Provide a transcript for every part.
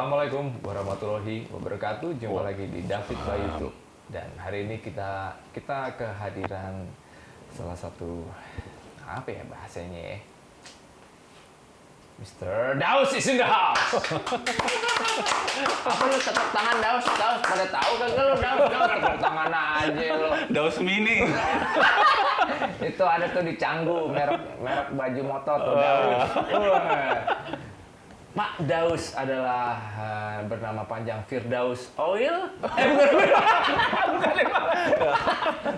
Assalamualaikum warahmatullahi wabarakatuh. Jumpa lagi di David by YouTube. Dan hari ini kita kehadiran salah satu apa ya bahasanya ya? Mr. Daus is in the house. Apa lu tepuk tangan Daus pada tahu kan lu Daus tepuk tangan aja lu. Daus Mini. Itu ada tuh di Canggu merek baju motor tuh Daus. Mak Daus adalah bernama panjang Firdaus Oil. Bukan.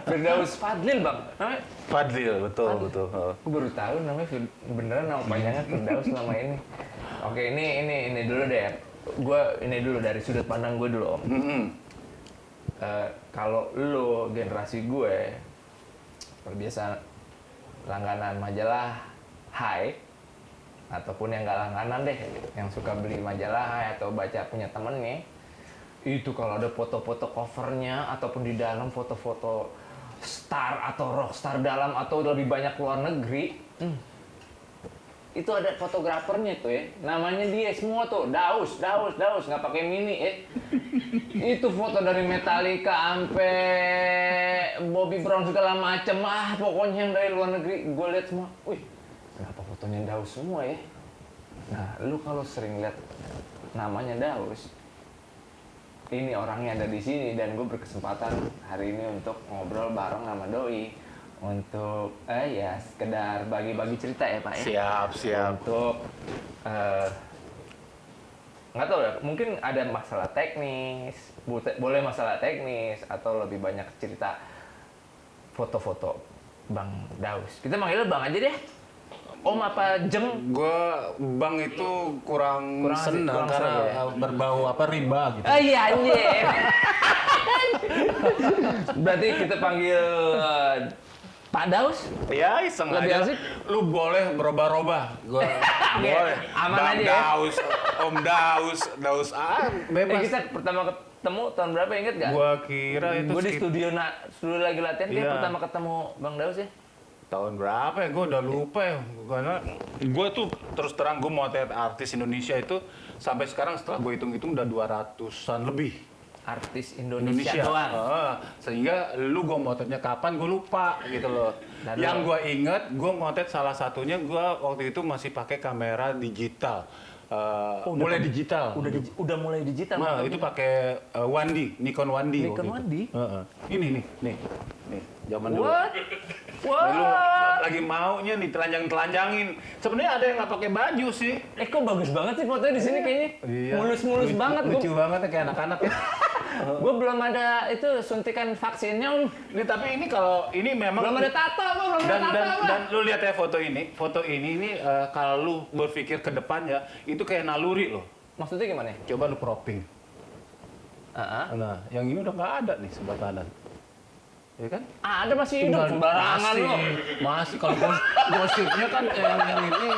Firdaus Fadlil, Bang. Namanya Fadlil, betul. aku baru tahu namanya beneran nama panjangnya Firdaus nama ini. Oke, ini dulu deh. Ini dulu dari sudut pandang gue dulu, Om. Kalau lu generasi gue terbiasa langganan majalah Hai ataupun yang nggak langganan deh, yang suka beli majalah Hai atau baca punya temennya, itu kalau ada foto-foto covernya ataupun di dalam foto-foto star atau rockstar dalam atau lebih banyak luar negeri, itu ada fotografernya tuh ya, namanya dia semua tuh Daus nggak pakai mini ya. Itu foto dari Metallica sampai Bobby Brown segala macem, pokoknya yang dari luar negeri gue lihat semua. Wih, kenapa fotonya Daus semua ya? Nah, lu kalau sering lihat namanya Daus, ini orangnya ada di sini dan gue berkesempatan hari ini untuk ngobrol bareng sama Doi untuk ya sekedar bagi-bagi cerita ya Pak ya. Siap. Untuk nggak tahu ya, mungkin ada masalah teknis, boleh masalah teknis atau lebih banyak cerita foto-foto Bang Daus. Kita manggil Bang aja deh. Om apa Jeng? Gua Bang itu kurang senang karena berbau riba gitu. Iya anjir. Berarti kita panggil Pak Daus? Ya iseng lebih aja. asik. Lu boleh berubah-ubah. Gua boleh. Aman Bang aja ya. Daus, Om Daus bebas. Kita pertama ketemu tahun berapa inget gak? Gua kira itu Gue di studio lagi latihan, dia Iya. pertama ketemu Bang Daus ya? tahun berapa ya? Gue udah lupa ya. Karena gue tuh terus terang gue motret artis Indonesia itu sampai sekarang setelah gue hitung-hitung udah 200-an lebih. Artis Indonesia doang. Sehingga lu gue motretnya kapan gue lupa gitu loh. Dan yang gue inget gue motret salah satunya gue waktu itu masih pakai kamera digital. Mulai digital. Udah mulai digital. Nah, itu pakai Nikon 1D. Nikon 1D? Ini nih. Zaman dulu. What? Lu lagi maunya nih telanjangin. Sebenarnya ada yang nggak pakai baju sih. Kok bagus banget sih fotonya di sini kayaknya. Iya. Mulus banget. Lucu banget ya kayak anak-anak ya. Gue belum ada itu suntikan vaksinnya, Om. Ini tapi ini kalau ini memang Belum ada tato, Bang. dan lu lihat ya foto ini kalau lu berpikir ke depan ya itu kayak naluri loh. Maksudnya gimana? Coba lu cropping. Nah, yang ini udah nggak ada nih sebelah kanan. Ya kan? Ada masih hidup sembarangan lo. Masih kalau gosipnya kan yang ini.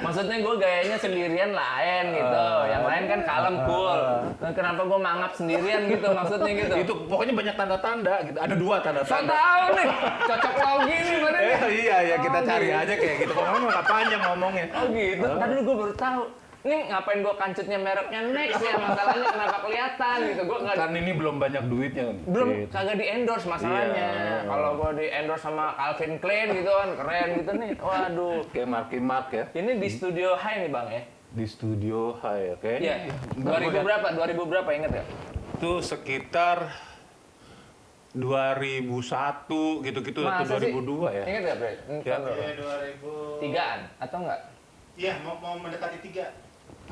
Maksudnya gue gayanya sendirian lain gitu. Yang lain kan kalem cool. Nah, kenapa gue mangap sendirian gitu maksudnya gitu. Itu pokoknya banyak tanda-tanda gitu. Ada 2 So tanda-tanda. tau nih, cocok logi nih mana nih. Iya kita cari gitu. aja kayak gitu. Kalau nggak panjang ngomongnya. Oh gitu. Tadi gue baru tahu. Nih ngapain gue kancutnya mereknya Next ya, masalahnya kenapa kelihatan gitu. Gue nggak Kan ini belum banyak duitnya. belum Gitu. kagak di endorse masalahnya. Iya. Kalau gue di endorse sama Calvin Klein gitu kan keren gitu nih. Waduh. Kayak Mark ya. Ini di studio High nih Bang ya. Di studio High, oke? Iya. 2000 berapa? 2000 berapa inget gak? Itu sekitar 2001 gitu-gitu atau Masa sih? 2002 ya. Ingat gak, Bre? Ya. Iya, 2000. Tigaan atau enggak? Iya, mau mendekati 3.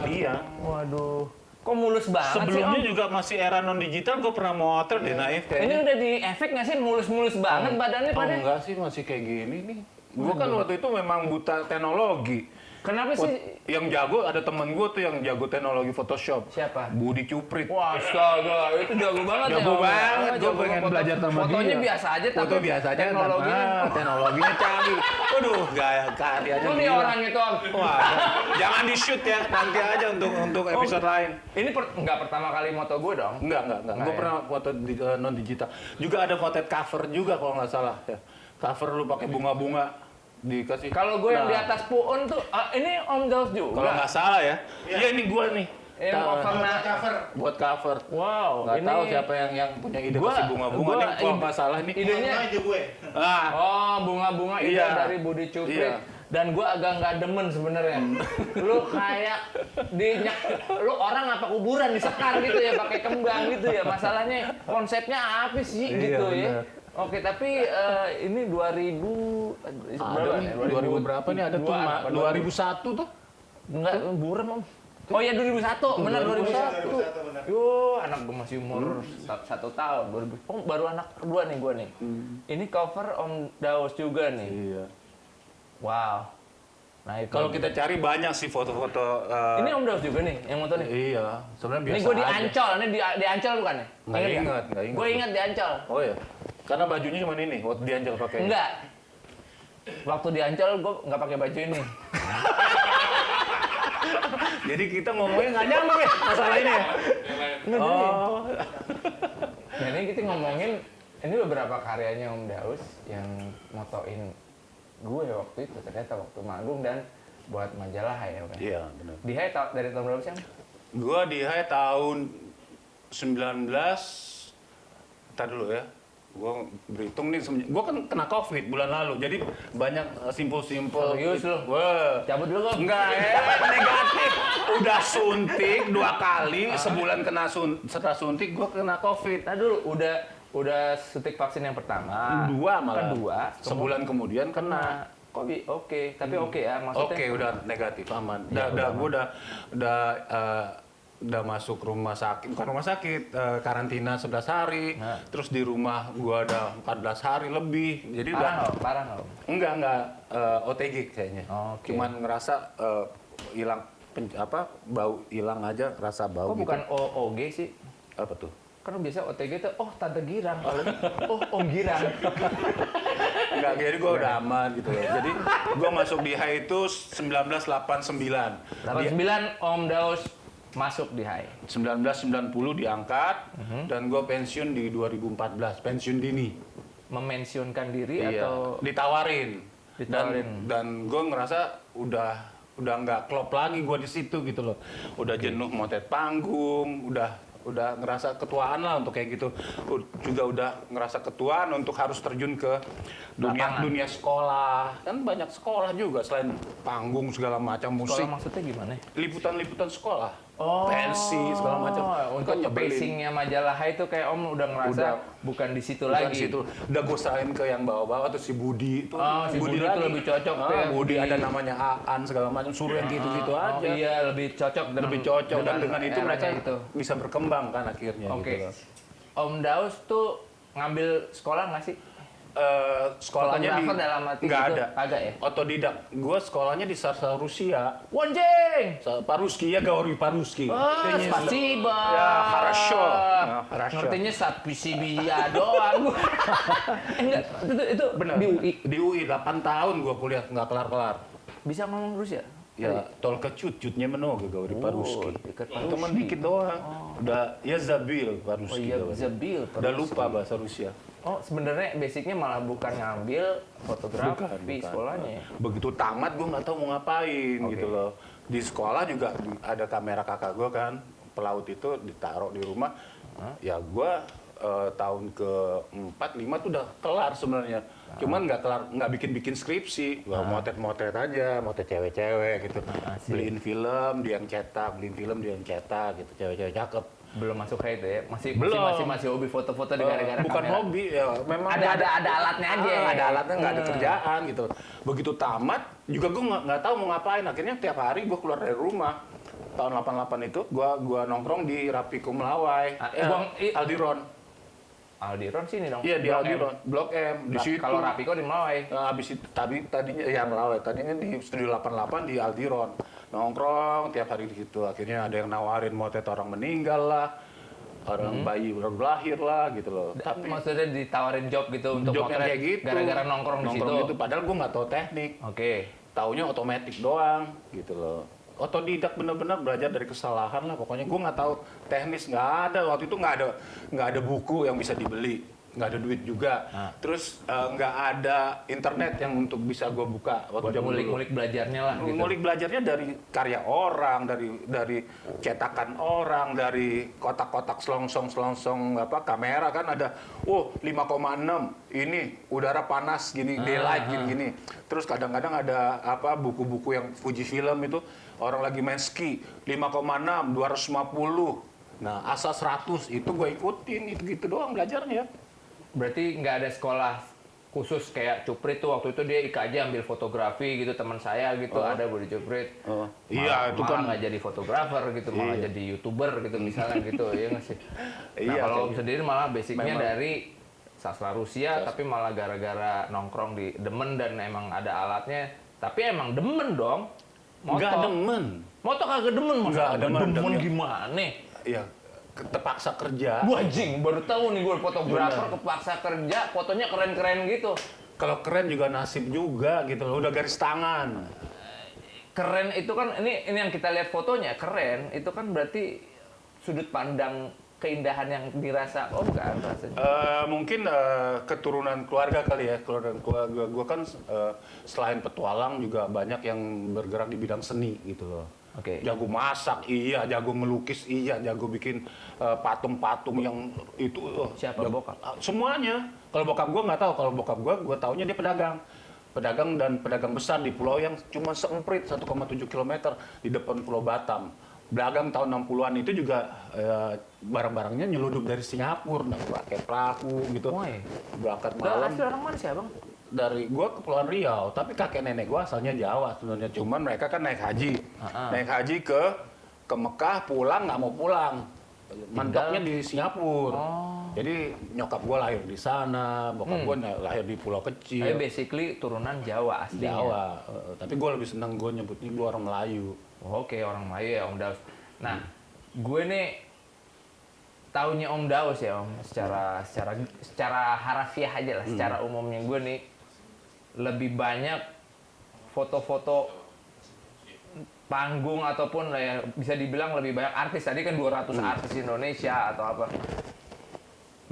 Iya. Waduh. Kok mulus banget Sebelumnya sih, Om? juga masih era non digital, gue pernah motret di Naif Ini kayaknya. udah di efek nggak sih? Mulus-mulus banget badannya Oh pada. enggak sih, masih kayak gini nih. Gue kan waktu itu memang buta teknologi. Kenapa sih? Yang jago ada temen gue tuh yang jago teknologi Photoshop. Siapa? Budi Cuprit. Wah, astaga, itu jago banget ya. Jago Om. banget, gue Jago pengen foto- belajar sama dia. Fotonya biasa aja, Foto tapi biasa aja, teknologinya. teknologinya canggih. Waduh, gaya karyanya Oh, nih gila. orang itu, Om. Wah, jangan di shoot ya, nanti aja untuk episode lain. Ini nggak pertama kali moto gue dong. Enggak. Nggak Gue ya? pernah foto di, non digital. Juga ada foto cover juga kalau nggak salah. Ya. Cover lu pakai bunga-bunga dikasih. Kalau gue yang Nah, di atas puun tuh, ini Om Daus juga. kalau nggak salah ya. Iya ini gue nih. Yang cover cover. buat cover. Wow, Nggak ini tahu siapa yang punya ide Gua- kasih bunga-bunga gua nih. Kalau ide- nggak salah nih. idenya Ide gue. Ah, oh bunga-bunga itu Iya. dari Budi Cupri. Iya. Dan gua agak nggak demen sebenarnya. Lu kayak lu orang apa kuburan disekar gitu ya pakai kembang gitu ya. Masalahnya konsepnya apa sih Iya, gitu ya. bener. Oke, tapi ini 2000 ada nih, 2000 berapa nih ada tuh, 2001 tuh. Enggak, buram Om. Oh iya 2001, benar 2001. 2001 benar. Yo, anak gue masih umur 1 tahun. Oh, baru anak kedua nih gue nih. Ini cover Om Daus juga nih. Iya. Wow. Nah, itu. Kalau kita cari banyak sih foto-foto. Ini Om Daus juga nih yang moto nih. Iya, sebenarnya biasa Ini gue di aja. Ancol, ini di Ancol bukan ya? Nggak ingat. Gue ingat di Ancol. Oh iya. Karena bajunya cuma ini, waktu di Ancol pakai. Enggak. Waktu di Ancol gue nggak pakai baju ini. Jadi kita ngomongnya nggak nyambung ya masalah ini ya. Nggak jadi. Oh. Nah, ini kita ngomongin ini beberapa karyanya Om Daus yang motoin gue waktu itu ternyata waktu manggung dan buat majalah Hai ya. Kan? Iya, benar. Di Hai dari tahun berapa sih? Om? Gua di Hai tahun 19. Entar dulu ya. Gua berhitung nih, gua kan kena Covid bulan lalu. Jadi banyak simpul-simpul. Serius lu? Wah. Cabut dulu Om. Enggak, negatif. Udah suntik 2 kali, sebulan kena setelah suntik gua kena Covid. Nah dulu udah suntik vaksin yang pertama. 2 malah. Kedua. Sebulan kemudian kena. Oke, tapi oke ya maksudnya. Oke, udah negatif aman. Ya, Gua udah masuk rumah sakit, bukan rumah sakit, karantina 11 hari. Nah. Terus di rumah gua ada 14 hari lebih. Jadi Parah nggak? Om? enggak OTG kayaknya. Oke. Cuman ngerasa hilang bau hilang aja, rasa bau Kok gitu. bukan OOG sih? Apa tuh? Kan biasa OTG tuh, oh Tante Girang. Kalau ini, oh Om Girang. Enggak, jadi gua udah aman gitu loh. Jadi gua masuk di Hai itu 1989. 89 Om Daus masuk di Hai. 1990 diangkat dan gue pensiun di 2014, pensiun dini. Memensiunkan diri Iya, atau ditawarin. Ditawarin. Dan gue ngerasa udah nggak klop lagi gue di situ gitu loh. Udah jenuh motret panggung, udah ngerasa ketuaan lah untuk kayak gitu. Juga udah ngerasa ketuaan untuk harus terjun ke Lapangan. dunia sekolah. Kan banyak sekolah juga selain panggung segala macam musik. sekolah maksudnya gimana? Liputan-liputan sekolah. Oh, Pensi segala macam. Untuk Kan nyebelin. basingnya majalah Hai itu kayak Om udah ngerasa Udah. bukan di situ Bukan lagi. situ. Udah gue serahin ke yang bawa-bawa tuh si Budi itu. Oh, si Budi tuh lebih cocok tuh ya, Budi Budi. ada namanya Aan segala macam, suruh yang gitu-gitu aja. Oh iya, lebih cocok Lebih cocok dan dengan itu eranya mereka itu. bisa berkembang kan akhirnya Oke. gitu loh. Om Daus tuh ngambil sekolah nggak sih? Sekolahnya di Fotografer dalam arti nggak gitu? ada. Kagak ya? Otodidak. Gue sekolahnya di Sarsa Rusia. Wanjing! Paruski ya, Gauri Paruski. Oh, Kayaknya- spasiba. Ya, harasho. Ya, harasho. Ngertinya sapisibiya doang. Enggak, itu Benar. di UI. Di UI 8 tahun gue kuliah nggak kelar-kelar. Bisa ngomong Rusia? Ya, tol kecut, cutnya menoga Gauri Paruski. dekat Teman Paruski. dikit doang. Udah, ya Zabil Oh Paruski. iya, Gauri. Zabil. Udah lupa bahasa Rusia. Oh, sebenarnya basicnya malah bukan ngambil fotografi sekolahnya ya? Begitu tamat gue nggak tahu mau ngapain Oke. gitu loh. Di sekolah juga ada kamera kakak gue kan, pelaut itu ditaruh di rumah. Ya gue tahun ke-4, 5 tuh udah kelar sebenarnya. Cuman nggak kelar, nggak bikin skripsi. Gua motret aja, motret cewek-cewek gitu. Asik. Beliin film, dia yang cetak, beliin film, dia yang cetak gitu. Cewek-cewek cakep. Belum masuk kayak itu ya? Belum. Masih hobi foto-foto di gara-gara Bukan kamera? hobi ya, memang Ada alatnya aja. ada alatnya, nggak ada kerjaan gitu. Begitu tamat juga gue nggak tahu mau ngapain. Akhirnya tiap hari gue keluar dari rumah. Tahun 88 itu gue nongkrong di Rapiku Melawai, Aldiron. Aldiron sini dong? Iya di Blok M. Aldiron, Blok M. Di situ. Kalau Rapiko di Melawai. Nah, habis itu tadinya ya Melawai. Tadinya di Studio 88 di Aldiron. Nongkrong tiap hari di situ. Akhirnya ada yang nawarin motret orang meninggal lah. Orang bayi baru lahir lah gitu loh. Tapi maksudnya ditawarin job gitu untuk job yang motret kayak gitu. gara-gara nongkrong di situ. Gitu. Padahal gue nggak tahu teknik. Oke. Taunya otomatis doang gitu loh. Otodidak bener-bener belajar dari kesalahan lah pokoknya. Gue nggak tahu teknis, nggak ada waktu itu nggak ada buku yang bisa dibeli. nggak ada duit juga. Terus nggak ada internet yang untuk bisa gue buka waktu Buat zaman dulu. ngulik-ngulik belajarnya lah gitu. Ngulik belajarnya dari karya orang, dari cetakan orang, dari kotak-kotak selongsong apa kamera kan ada 5,6 ini udara panas gini daylight gini. Terus kadang-kadang ada apa buku-buku yang Fujifilm itu orang lagi main ski 5,6 250. Nah, ASA 100 itu gue ikutin gitu doang belajarnya. Berarti nggak ada sekolah khusus kayak Cuprit tuh waktu itu dia IKJ ambil fotografi gitu teman saya gitu ada Budi Cuprit. Iya, itu kan nggak jadi fotografer gitu malah jadi YouTuber gitu misalnya gitu ya nggak sih. Nah Iya, kalau kayak Om gitu. sendiri malah basicnya Memang. dari sastra Rusia tapi malah gara-gara nongkrong di demen dan emang ada alatnya tapi emang demen dong. nggak demen. Moto kagak demen masa Nggak kagak demen, demen demen. gimana? Iya, terpaksa kerja. Gua anjing baru tahu nih gue fotografer kepaksa kerja fotonya keren-keren gitu. Kalau keren juga nasib juga gitu loh, udah garis tangan. Keren itu kan ini yang kita lihat fotonya keren itu kan berarti sudut pandang keindahan yang dirasa kan rasanya. Mungkin keturunan keluarga kali ya, keluarga gue kan selain petualang juga banyak yang bergerak di bidang seni gitu loh. Oke. Jago masak iya, jago melukis iya, jago bikin patung-patung yang itu. Siapa bokap? Semuanya. Kalau bokap gue nggak tahu, kalau bokap gue taunya dia pedagang dan pedagang besar di pulau yang cuma seemprit 1,7 km di depan Pulau Batam. Dagang tahun 60-an itu juga barang-barangnya nyeludup dari Singapura, nah, pakai perahu gitu. Woi. Berangkat Gak malam asli orang mana sih abang? dari gua ke Kepulauan Riau, tapi kakek nenek gua asalnya Jawa sebenarnya. Cuman mereka kan naik haji. Naik haji ke Mekah, pulang nggak mau pulang. Mentoknya di Singapura. Jadi nyokap gua lahir di sana, bokap gua lahir di pulau Tapi kecil. basically turunan Jawa aslinya. Jawa. Tapi gua lebih senang gua nyebutnya gua orang Melayu. Oke, orang Melayu ya Om Daus. Nah, gue nih taunya Om Daus ya Om, secara harafiah aja lah, secara umumnya gue nih lebih banyak foto-foto panggung ataupun ya, bisa dibilang lebih banyak artis. Tadi kan 200 artis Indonesia atau apa.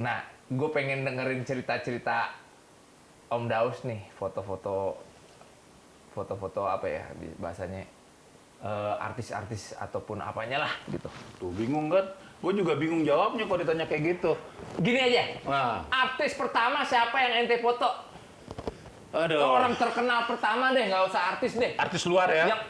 Nah, gue pengen dengerin cerita-cerita Om Daus nih, foto-foto apa ya bahasanya, artis-artis ataupun apanya lah gitu. Tuh bingung kan? Gue juga bingung jawabnya kalau ditanya kayak gitu. Gini aja, Nah, artis pertama siapa yang ente foto? aduh. Orang terkenal pertama deh, nggak usah artis deh. Artis luar ya. Yang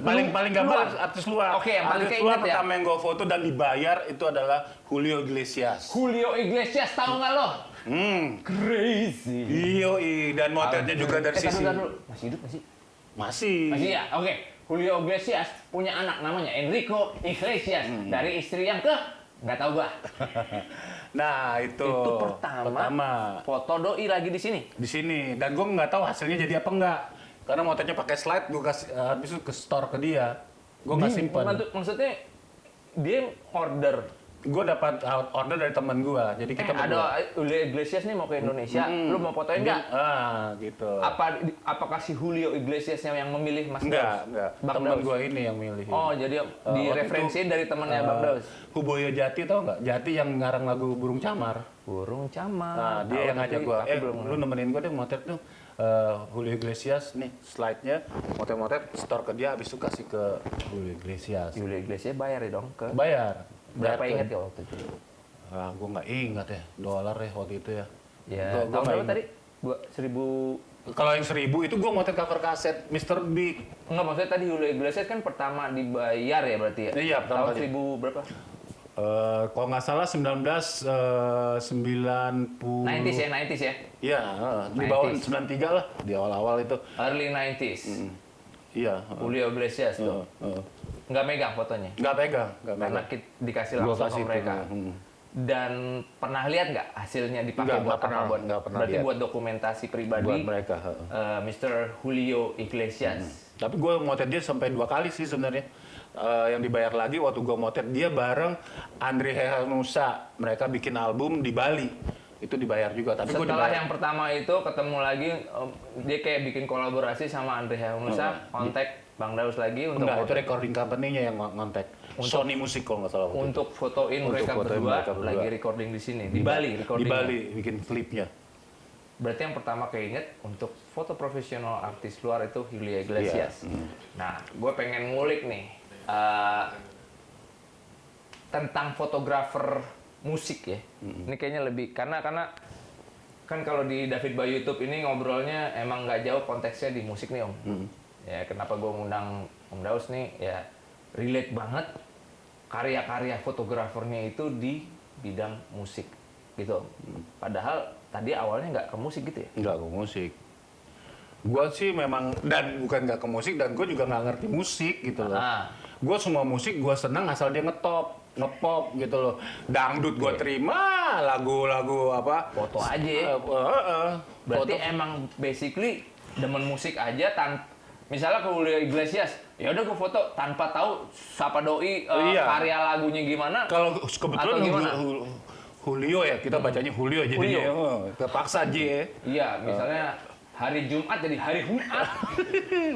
paling gampang luar. artis luar. Oke, yang paling artis keinget luar ya. pertama yang gue foto dan dibayar itu adalah Julio Iglesias. Julio Iglesias, tahu nggak lo? Crazy. Iyo, dan motretnya juga dari sisi. Tar dulu. Masih hidup masih? Masih. Masih ya? Oke. Julio Iglesias punya anak namanya Enrico Iglesias. Dari istri yang nggak tahu gua. Nah, itu. Itu pertama. Foto doi lagi di sini. Di sini. Dan gue nggak tahu hasilnya jadi apa enggak. Karena motretnya pakai slide, gue kasih habis itu ke store ke dia. Gue nggak simpan. Maksudnya dia order. Gue dapat order dari teman gue. Jadi kita Ada Julio Iglesias nih mau ke Indonesia. Lu mau fotoin nggak? Gitu. Apakah si Julio Iglesias yang memilih Mas Daus? Enggak. Bang Teman Daus? gue ini yang milih. Oh, jadi waktu direferensiin dari temannya Bang Daus. Huboyo Jati tau nggak? Jati yang ngarang lagu Burung Camar. Burung camar. Nah, dia Tahu, yang ngajak gua. tapi belum. Lu nemenin gua deh motret tuh. Julio Iglesias nih slide-nya, motret-motret store ke dia habis itu kasih ke Julio Iglesias. Julio Iglesias bayar ya dong ke Bayar. berapa Bayar ingat tuh. ya waktu itu? Gua nggak ingat ya, $, ya waktu itu ya. Ya, Gua tahun nggak berapa ingat. tadi? 1000. Kalau yang 1000 itu gua motret cover kaset Mr. Big. Enggak, maksudnya tadi Julio Iglesias kan pertama dibayar ya berarti ya? Iya, pertama Tahun kali. 1000 berapa? Kalau nggak salah 1990. 90s ya, 90s ya? Iya, di bawah 90s. 93 lah, di awal-awal itu. Early 90s. Iya. Julio Iglesias tuh. Nggak megang fotonya? Nggak pegang, nggak Karena pegang. dikasih Gua langsung kasih ke mereka. tuh, Dan pernah lihat nggak hasilnya dipakai Nggak buat pernah, apa? nggak pernah Berarti lihat. buat dokumentasi pribadi Buat mereka. Mr. Julio Iglesias. Tapi gue motret dia sampai 2 kali sih sebenarnya. Yang dibayar lagi waktu gue motret dia bareng Andre Hehanusa. Mereka bikin album di Bali. itu dibayar juga. Tapi gue Setelah dibayar. yang pertama itu ketemu lagi, dia kayak bikin kolaborasi sama Andre Hermansyah, kontak Bang Daus lagi untuk Enggak, itu foto- recording company-nya yang ngontek. Sony Music kalau nggak salah. waktu itu. untuk fotoin Untuk mereka fotoin berdua mereka berdua. lagi recording di sini di Bali Di recording. Bali bikin klipnya. Berarti yang pertama keinget untuk foto profesional artis luar itu Julio Iglesias. Iya. Nah, gue pengen ngulik nih tentang fotografer musik ya. Ini kayaknya lebih karena kan kalau di David Bayu YouTube ini ngobrolnya emang nggak jauh konteksnya di musik nih Om. Ya kenapa gue ngundang Om Daus nih ya relate banget karya-karya fotografernya itu di bidang musik gitu Om. Padahal tadi awalnya nggak ke musik gitu ya. Nggak ke musik. Gue sih memang, dan bukan nggak ke musik, dan gue juga nggak ngerti musik gitu loh. Gue semua musik gue seneng asal dia ngepop gitu loh. Dangdut gue terima, lagu-lagu apa. Foto aja. Berarti emang basically demen musik aja misalnya ke Julio Iglesias, ya udah gue foto tanpa tahu siapa doi Iya. karya lagunya gimana. Kalau Atau kebetulan gimana? Julio ya, kita bacanya Julio jadinya. Terpaksa aja ya. Iya, misalnya hari Jumat jadi hari Jumat.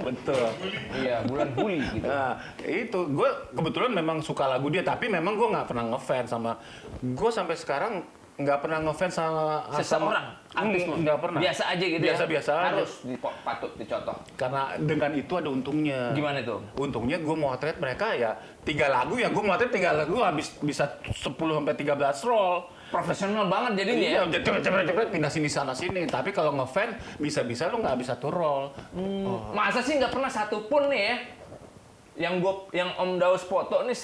Betul. Iya, bulan Juli gitu. Nah, itu gue kebetulan memang suka lagu dia, tapi memang gue nggak pernah ngefans sama. Gue sampai sekarang nggak pernah ngefans sama Seseorang, artis nggak pernah. Biasa aja gitu ya. Biasa-biasa aja. Harus patut dicontoh. Karena dengan itu ada untungnya. Gimana itu? Untungnya gue motret mereka ya 3 lagu ya, gue motret 3 lagu habis bisa 10 sampai 13 roll. Profesional banget jadinya ya. Iya, cepet pindah sini sana sini. Tapi kalau ngefans bisa-bisa lu nggak bisa tuh roll. Masa sih nggak pernah satupun nih ya yang Om Daus foto nih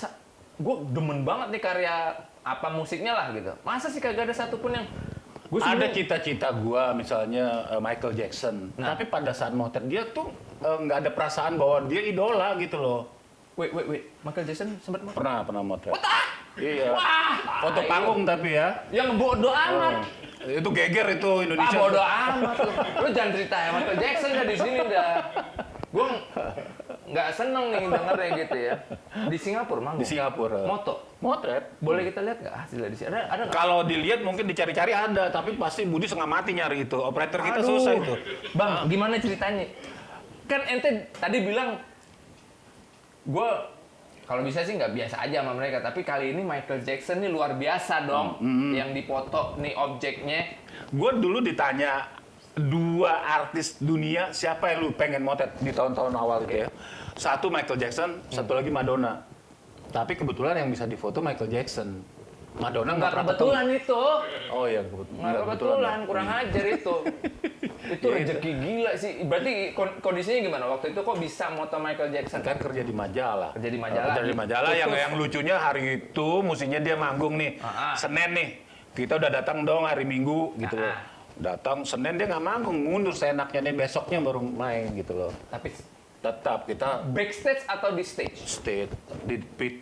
gue demen banget nih karya apa musiknya lah gitu. Masa sih kagak ada satupun yang Ada cita-cita gua misalnya Michael Jackson. Nah. Tapi pada saat motret dia tuh nggak ada perasaan bahwa dia idola gitu loh. Wait, Michael Jackson sempat foto? Pernah motret. Wah, Iya. wah, Foto panggung tapi ya. yang bodoh amat. Itu geger itu Ah, Indonesia. bodoh amat lu. Lu jangan cerita ya Michael Jackson dah di sini dah. Gue nggak seneng nih dengernya gitu ya. Di Singapura manggung. Di Singapura. Moto. Motret. Boleh kita lihat nggak hasilnya di sini? Ada nggak? Kalau dilihat mungkin dicari-cari ada, tapi pasti Budi setengah mati nyari itu. Operator kita Aduh. susah itu. Bang, gimana ceritanya? Kan ente tadi bilang gue kalau bisa sih nggak biasa aja sama mereka, tapi kali ini Michael Jackson nih luar biasa dong, yang dipoto nih objeknya. Gue dulu ditanya 2 artis dunia siapa yang lu pengen motret di tahun-tahun awal itu ya. Satu Michael Jackson, satu lagi Madonna. Tapi kebetulan yang bisa difoto Michael Jackson. Madonna nggak Nggak pernah kebetulan itu, Oh iya nggak kebetulan, kurang ajar itu. Itu Ya, rezeki gila sih. Berarti kondisinya gimana waktu itu kok bisa moto Michael Jackson? Kan kerja di majalah. Kerja di majalah. Kerja di majalah yang lucunya hari itu mestinya dia manggung nih. Senin nih. Kita udah datang dong hari Minggu gitu loh. Datang Senin dia nggak manggung, mundur seenaknya nih besoknya baru main gitu loh. Tapi Tetap kita backstage atau di stage? stage di pit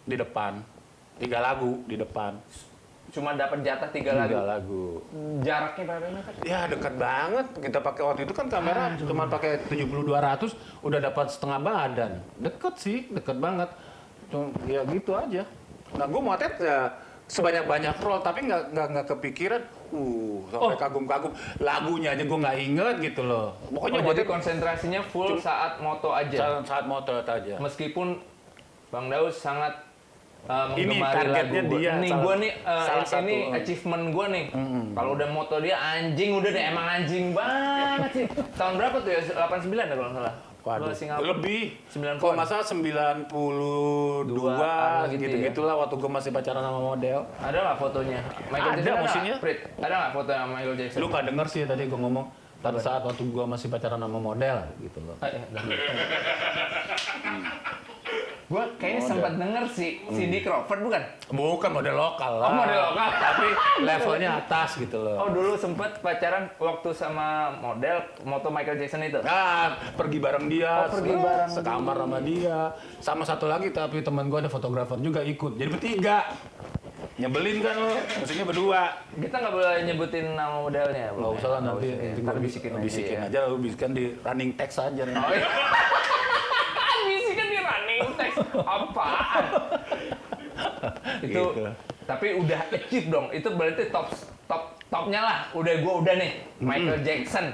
di depan. 3 lagu di depan. Cuma dapat jatah 3 lagu. 3 lagu. Jaraknya berapa meter? Ya dekat banget. Kita pakai waktu itu kan kamera cuma pakai 70-200 udah dapat setengah badan. Deket sih, deket banget. Cuma ya gitu aja. Nah gue motret ya sebanyak-banyak roll tapi nggak kepikiran. Sampai kagum-kagum. Lagunya aja gue nggak inget gitu loh. Pokoknya Jadi motret konsentrasinya full saat moto aja. saat motret aja. Meskipun Bang Daus sangat Ini menggemari targetnya lagu gua. dia, Nih salah- gue nih salah satu. ini achievement gue nih. Kalau udah moto dia anjing udah deh emang anjing banget sih. Tahun berapa tuh ya? 89 ya kalau nggak salah. Waduh, Ke Singapura. lebih. 90-an. Kalau nggak salah 92 gitu gitu-gitulah waktu gue masih pacaran sama model. Ada nggak fotonya? Michael Ada, Jackson maksudnya. Prit, ada nggak foto sama Michael Jackson? Lu nggak denger sih tadi gue ngomong pada saat waktu gue masih pacaran sama model gitu loh. Gue kayaknya sempat denger sih Cindy Crawford bukan? Bukan model lokal lah. Oh, model lokal. Tapi levelnya atas gitu loh. Oh dulu sempet pacaran waktu sama model moto Michael Jackson itu. Nah, pergi bareng dia. Oh, pergi bareng sekamar sama dia. Sama satu lagi tapi teman gue ada fotografer juga ikut. Jadi bertiga. Nyebelin kan lo, maksudnya berdua. Kita nggak boleh nyebutin nama modelnya. Nggak usah lah nanti, Ntar bisikin aja, lu bisikan di running text aja. Oh iya. Bisikin di running text. Apaan? Itu Gitu. Tapi udah achieve dong. Itu berarti topnya lah. Udah nih. Michael Jackson.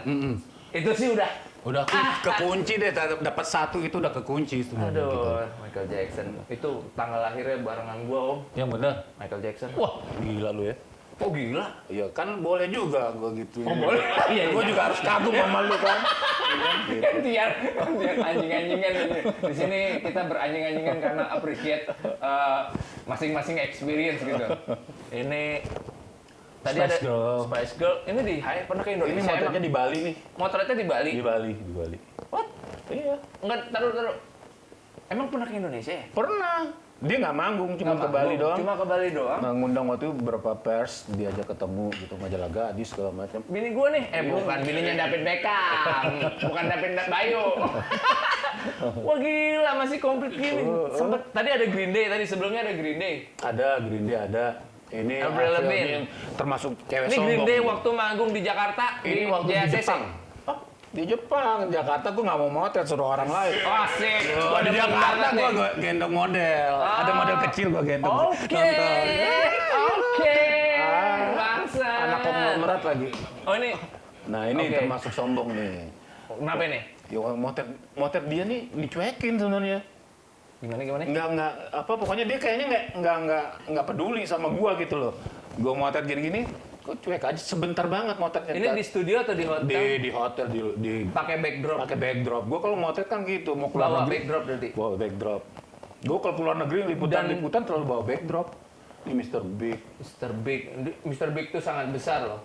Itu sih udah. Udah kekunci deh, dapat satu itu udah kekunci sebenarnya. Aduh, gitu. Michael Jackson. Itu tanggal lahirnya barengan gua, Om. Yang bener. Michael Jackson. Wah, gila lu ya. Oh gila. Iya kan boleh juga gua gitu. Oh boleh. Iya, Gua juga harus kagum sama lu kan. Gantian anjing-anjingan ini. Di sini kita beranjing-anjingan karena appreciate masing-masing experience gitu. Ini tadi Spice ada Girl. Spice Girl. Ini di Hai pernah ke Indonesia. Ini motretnya di Bali nih. Motretnya di Bali. Di Bali. What? Iya. Enggak, taruh. Emang pernah ke Indonesia ya? Pernah. Dia nggak manggung, cuma ke Nggak Bali manggung, doang. Cuma ke Bali doang. Nah, ngundang waktu itu beberapa pers, diajak ketemu gitu, majalah Gadis segala macam. Bini gue nih, bukan bininya David Beckham, bukan David Bayu. Wah gila, masih komplit gini. Sempet, tadi ada Green Day, tadi sebelumnya ada Green Day. Ada Green Day, ada. Ini Avril Avril Lavigne. Lavigne, termasuk cewek Ini sombong. Green Day waktu manggung di Jakarta, Ini waktu di JCC. Jepang. Oh, di Jepang, Jakarta gue nggak mau motret, suruh orang lain. Oh, asik. Gua di Jakarta gue gendong model. Ada model kecil gue gendong. Oke. Nonton. Oke. Ah, Bangsa. Anak konglomerat lagi. Oh ini, Nah ini Oke. termasuk sombong nih. kenapa nih? Ya motret dia nih dicuekin sebenarnya. Gimana? Nggak apa pokoknya dia kayaknya nggak peduli sama gua gitu loh. Gua motret gini-gini, kok cuek aja sebentar banget motretnya. Ini di studio atau di hotel? di hotel di Pakai backdrop. pakai backdrop. Gua kalau motret kan gitu, mau keluar Bawa negeri backdrop berarti. bawa backdrop. Gua kalau keluar negeri liputan selalu bawa backdrop. Di Mr. Big. Mr. Big itu sangat besar loh.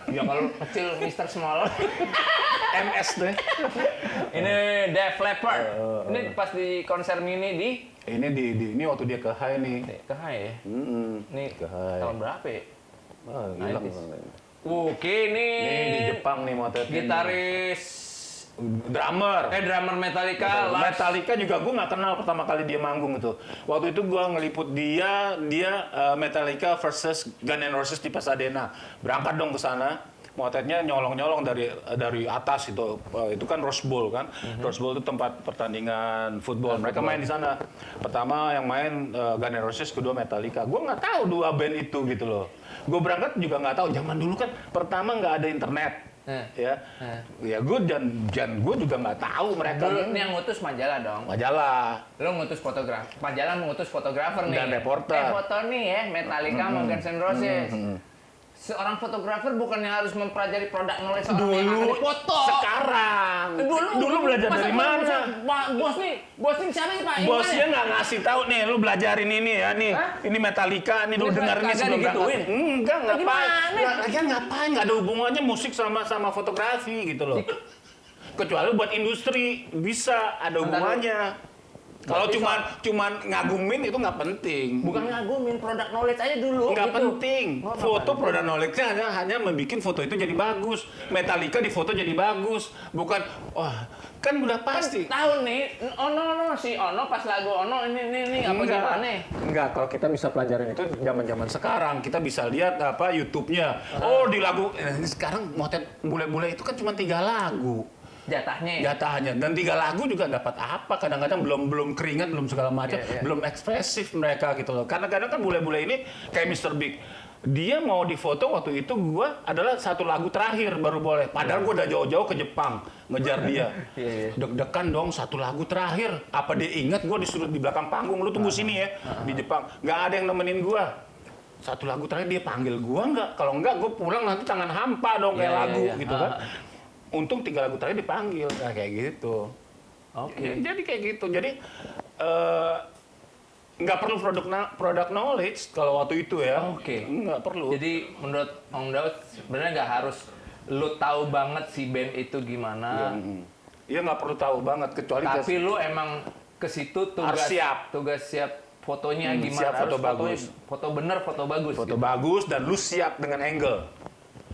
Ya kalau kecil Mr. Small. MS deh. Ini Def Leppard. Ini pas di konser mini di Ini waktu dia ke High nih. ke Hai ya. Ini Ke High. tahun berapa ya? Wah, hilang. 90s. Oke, Ini di Jepang nih motretnya. gitaris Drummer. drummer Metallica, Lars. Metallica juga gue nggak kenal pertama kali dia manggung itu. Waktu itu gue ngeliput dia Metallica versus Guns N' Roses di Pasadena. Berangkat dong ke sana. Motretnya nyolong-nyolong dari atas itu kan Rose Bowl kan. Rose Bowl itu tempat pertandingan football. Mereka main di sana. Pertama yang main Guns N' Roses, kedua Metallica. Gue nggak tahu dua band itu gitu loh. Gue berangkat juga nggak tahu. Zaman dulu kan pertama nggak ada internet. Ya gue dan gue juga nggak tahu mereka. Dulu ini yang ngutus majalah dong. Majalah. Lo ngutus fotografer. Majalah mengutus fotografer nih. Dan reporter. Foto nih ya Metallica sama Guns N' Roses. Seorang fotografer bukannya harus mempelajari produk knowledge orang yang akan dipoto. Sekarang. Dulu belajar masa dari gua mana? bisa, bos nih siapa sih Pak? Ini Bosnya mana? nggak ngasih tahu nih, lu belajarin ini ya nih. Hah? Ini Metallica, nih lu Terus dengerin ini kagak sebelum digituin? berangkat. Enggak, ngapain? Gimana? Lagian ngapain? Nggak ada hubungannya musik sama fotografi gitu loh. Kecuali buat industri bisa ada hubungannya. Kalau cuman ngagumin itu nggak penting. Bukan ngagumin produk knowledge aja dulu. Nggak gitu. penting. Oh, nggak Foto penting. produk knowledge-nya hanya membuat foto itu jadi bagus. Metallica di foto jadi bagus. Bukan, wah kan udah pasti. Tahu nih, si Ono pas lagu Ono ini apa gimana? Enggak, kalau kita bisa pelajarin itu zaman-zaman sekarang, kita bisa lihat apa YouTube-nya. Oh, di lagu ini sekarang motret bule-bule itu kan cuma 3 lagu. Jatahnya ya? Jatahnya dan 3 lagu juga dapat apa? Kadang-kadang belum keringat, belum segala macam, Iya. belum ekspresif mereka gitu loh. Kadang-kadang kan bule-bule ini kayak Mr. Big. Dia mau difoto waktu itu gua adalah 1 lagu terakhir baru boleh. Padahal gua udah jauh-jauh ke Jepang ngejar dia. Iya. Deg-degan dong 1 lagu terakhir. Apa dia ingat gua disuruh di belakang panggung, lu tunggu sini ya di Jepang. Nggak ada yang nemenin gua. 1 lagu terakhir dia panggil gua nggak? Kalau nggak gua pulang nanti tangan hampa dong kayak Iya, lagu iya. gitu kan. Untung 3 lagu terakhir dipanggil, nah, kayak gitu. Oke. Jadi kayak gitu. Jadi nggak perlu produk knowledge kalau waktu itu ya. Oke. Nggak perlu. Jadi menurut Om Daud sebenarnya nggak harus lu tahu banget si band itu gimana. Iya nggak perlu tahu banget kecuali Tapi lu emang ke situ Harus siap. tugas siap fotonya gimana? siap, foto Harus bagus. Foto bener, foto bagus. foto gitu. bagus dan lu siap dengan angle.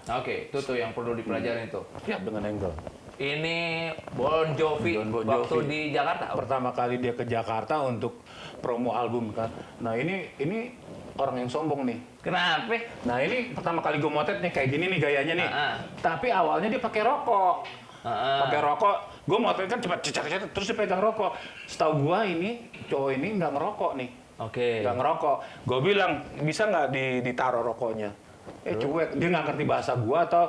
Oke, itu tuh yang perlu dipelajarin tuh. Siap dengan angle. Ini Bon Jovi Bon waktu Jovi. di Jakarta. Pertama kali dia ke Jakarta untuk promo album kan. Nah ini orang yang sombong nih. Kenapa? Nah ini pertama kali gue motret nih kayak gini nih gayanya nih. Tapi awalnya dia pakai rokok. Pakai rokok. Gue motret kan cepat cecer terus dia pegang rokok. Setahu gue ini cowok ini nggak ngerokok nih. Oke. nggak ngerokok. Gue bilang bisa nggak ditaruh rokoknya? Cuek, dia nggak ngerti bahasa gua atau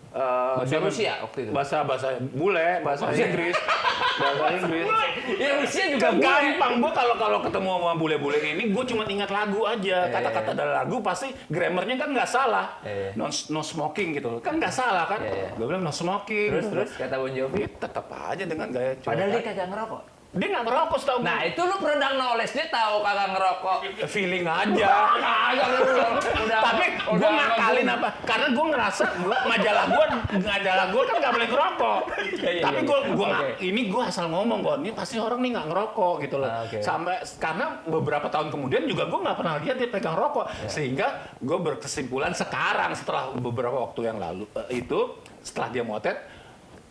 Bahasa dia Rusia waktu itu? bahasa bule, bahasa Inggris, bahasa Inggris. Ya Rusia juga Kan bule. gampang, gua kalau ketemu sama bule-bule ini, gua cuma ingat lagu aja. Kata-kata dari lagu pasti grammarnya kan nggak salah. No smoking gitu loh. Kan nggak salah kan? Gua bilang no smoking. Terus kata Bon Jovi. Tetap aja dengan gaya cuek. Padahal dia kagak ngerokok. Dia nggak ngerokok setahu Nah itu lu produk knowledge, dia tahu kagak ngerokok. feeling aja. Kagak lu udah. Tapi gue ngakalin apa? Karena gue ngerasa majalah gue kan nggak boleh ngerokok. Tapi gue asal ngomong kok, ini pasti orang nih nggak ngerokok gitu loh. Sampai karena beberapa tahun kemudian juga gue nggak pernah lihat dia pegang rokok, sehingga gue berkesimpulan sekarang setelah beberapa waktu yang lalu itu setelah dia motet.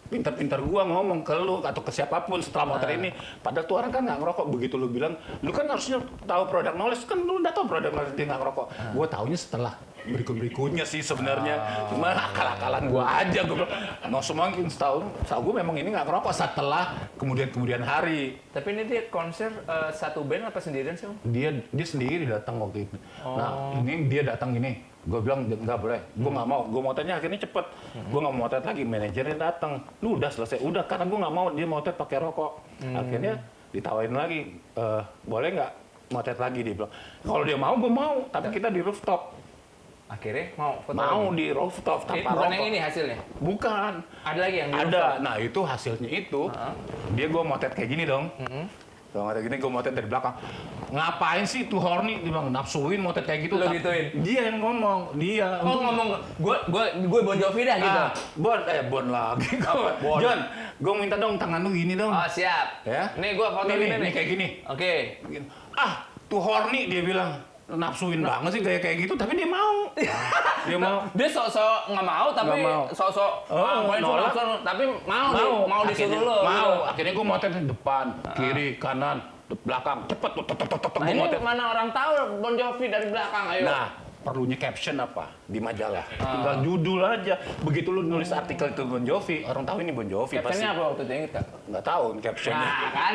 Pintar-pintar gua ngomong ke lu atau ke siapapun setelah motor ini. Padahal tuh orang kan nggak ngerokok. Begitu lu bilang, lu kan harusnya tahu produk knowledge. Kan lu udah tahu produk knowledge dia nggak ngerokok. Gua taunya setelah berikutnya sih sebenarnya. Cuma akal-akalan gua aja. Gua bilang, no smoking setahun gua memang ini nggak ngerokok setelah kemudian hari. Tapi ini dia konser satu band apa sendirian sih? Dia sendiri datang waktu itu. Nah, ini dia datang gini. Gue bilang nggak boleh, gue nggak mau, gue motetnya akhirnya cepet, gue nggak mau motet lagi, manajernya datang, lu udah selesai, udah karena gue nggak mau dia motet pakai rokok, akhirnya ditawarin lagi, boleh nggak motet lagi, dia bilang, kalau dia mau gue mau, tapi kita di rooftop. Akhirnya mau foto Mau lagi? di rooftop tanpa Bukan rokok. yang ini hasilnya? Bukan. Ada lagi yang di Ada, rooftop? nah itu hasilnya itu, dia gue motet kayak gini dong. Kalau motet gini, gue motet dari belakang. Ngapain sih tuh horny? Dia bilang, nafsuin motet kayak gitu. Lu gituin? Dia yang ngomong, dia. Oh ngomong, gue Bon Jovi dah gitu? Bon lagi. Bon. John, gue minta dong tangan lu gini dong. Oh siap. Ya. Nih gue foto Nih, ini nih. kayak gini. Oke. Tuh horny dia bilang. Nafsuin banget sih kayak gitu, tapi dia mau. Dia mau. Dia sok-sok nggak mau, tapi Nggak mau. sok-sok nolak. tapi mau disuruh Akhirnya- lo. Mau. gitu. Akhirnya gue motet depan, kiri, kanan, belakang, cepet tuh, Nah gue ini motet. mana orang tahu Bon Jovi dari belakang, ayo. Nah, perlunya caption apa di majalah? Tinggal judul aja. Begitu lu nulis artikel itu Bon Jovi, orang tahu ini Bon Jovi pasti. Captionnya apa waktu itu inget gak? Nggak tahu captionnya. Nah kan,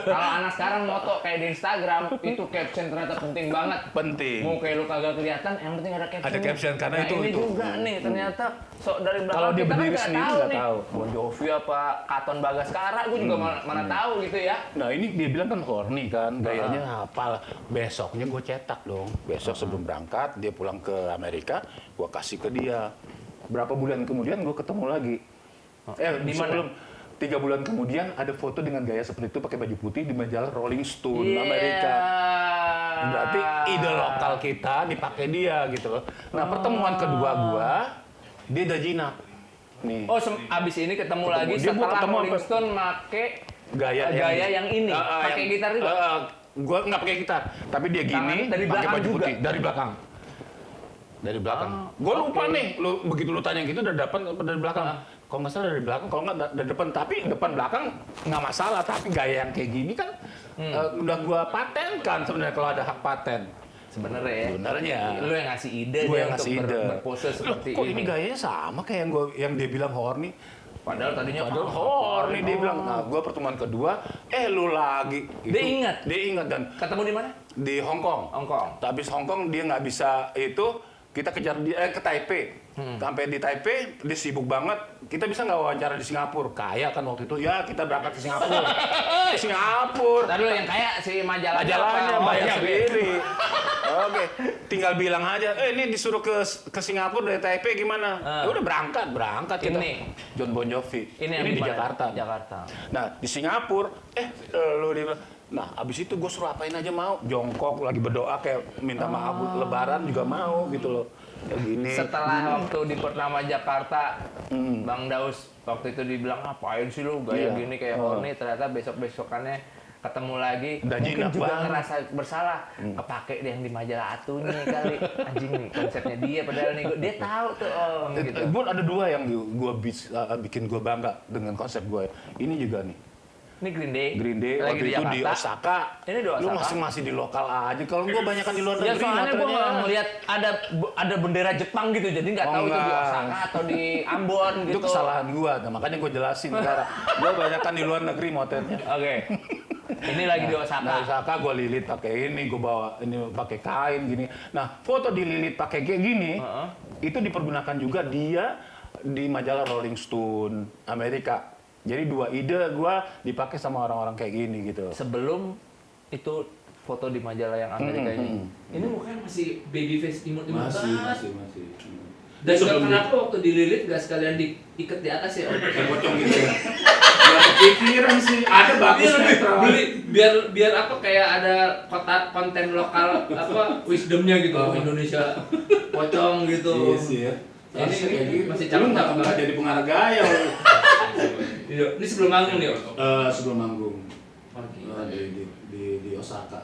kalau anak sekarang moto kayak di Instagram, itu caption ternyata penting banget. Penting. Mau kayak lu kagak kelihatan, yang penting ada caption. Ada caption, karena nah, itu- ini itu. juga nih, ternyata sok dari belakang Kalau dia kita kan berdiri nggak sendiri tahu nggak nih. tahu. Bon Jovi apa Katon Bagaskara, gue juga mana tahu gitu ya. Nah ini dia bilang kan horny kan, gayanya apalah. Besoknya gue cetak dong. Besok sebelum berangkat, dia pulang ke Amerika, gue kasih ke dia. Berapa bulan kemudian gue ketemu lagi. Di mana? Sebelum 3 bulan kemudian ada foto dengan gaya seperti itu pakai baju putih di majalah Rolling Stone Iya. Amerika. Berarti ide lokal kita dipakai dia gitu loh. Nah pertemuan kedua gua, dia udah jinak. Nih. Oh, abis ini ketemu lagi Dia gua setelah ketemu Rolling apa? Stone make Gaya yang ini, pakai gitar juga. Gua nggak pakai gitar, tapi dia gini, Tangan dari pakai belakang baju juga? putih dari belakang. Dari belakang. Gua lupa oke. nih, begitu lu tanya gitu dari depan apa dari belakang? Kalau nggak salah dari belakang, kalau nggak dari depan. Tapi depan belakang nggak masalah. Tapi gaya yang kayak gini kan udah gua patenkan sebenarnya kalau ada hak paten. Sebenarnya ya. Sebenarnya. Lu yang ngasih ide Gue dia yang untuk ngasih ide. berpose Loh, seperti kok ini gayanya sama kayak yang dia bilang horny. Padahal tadinya Padahal horny dia bilang. Nah, gua pertemuan kedua, lu lagi. Dia ingat? Dia ingat dan ketemu di mana? di Hong Kong. Hong Kong. Habis Hong Kong dia nggak bisa itu, kita kejar dia ke Taipei. Sampai di Taipei dia sibuk banget. Kita bisa nggak wawancara di Singapura? Kaya kan waktu itu. Ya kita berangkat ke Singapura. Ke Singapura. Tadi lu yang kayak si majalahnya Majalahnya apa? bayar iya, sendiri. Oke, tinggal bilang aja, ini disuruh ke Singapura dari Taipei gimana? Ya udah berangkat kita. Ini. John Bon Jovi. Ini yang di mana? Jakarta. Jakarta. Nah, di Singapura, lu dia bilang, nah, abis itu gue suruh apain aja mau. Jongkok lagi berdoa kayak minta maaf, lebaran juga mau gitu loh. Kayak gini. Setelah waktu di pertama Jakarta, Bang Daus waktu itu dibilang ngapain sih lu gaya Iya. gini kayak horny, ternyata besok-besokannya ketemu lagi, Udah mungkin jinak juga banget. ngerasa bersalah, kepake deh yang di majalah Atunya kali, anjing nih konsepnya dia, padahal nih dia tahu tuh om gitu. Gue ada dua yang bikin gue bangga dengan konsep gue. Ini juga nih. Ini Green Day, Waktu itu di Jakarta. Osaka. Ini di Lu Osaka. masih di lokal aja. Kalau gue banyakan di luar Ya negeri. soalnya gue materinya. nggak ngeliat ada bendera Jepang gitu, jadi nggak tahu itu di enggak. Osaka atau di Ambon gitu. Itu kesalahan gua, nah, makanya gue jelasin sekarang. Gue banyakan di luar negeri motelnya. Oke. Ini lagi di Osaka. Nah, Osaka gue lilit pakai ini, gue bawa ini pakai kain gini. Nah, foto dililit pakai kayak gini, itu dipergunakan juga dia di majalah Rolling Stone Amerika. Jadi 2 ide gue dipakai sama orang-orang kayak gini gitu. Sebelum itu foto di majalah yang Amerika ini. Ini mukanya masih baby face imut-imut banget. masih. Dan kenapa waktu dililit gak sekalian diikat di atas ya? Kayak pocong gitu ya. Gak kepikiran sih, ada bagus netral. biar apa kayak ada konten lokal apa wisdomnya gitu Indonesia pocong gitu. Iya sih ya. Ini masih Lu cakep nggak banget. jadi pengarah gaya. Iya. Ini sebelum manggung nih. Sebelum manggung Oh, gila. di Osaka.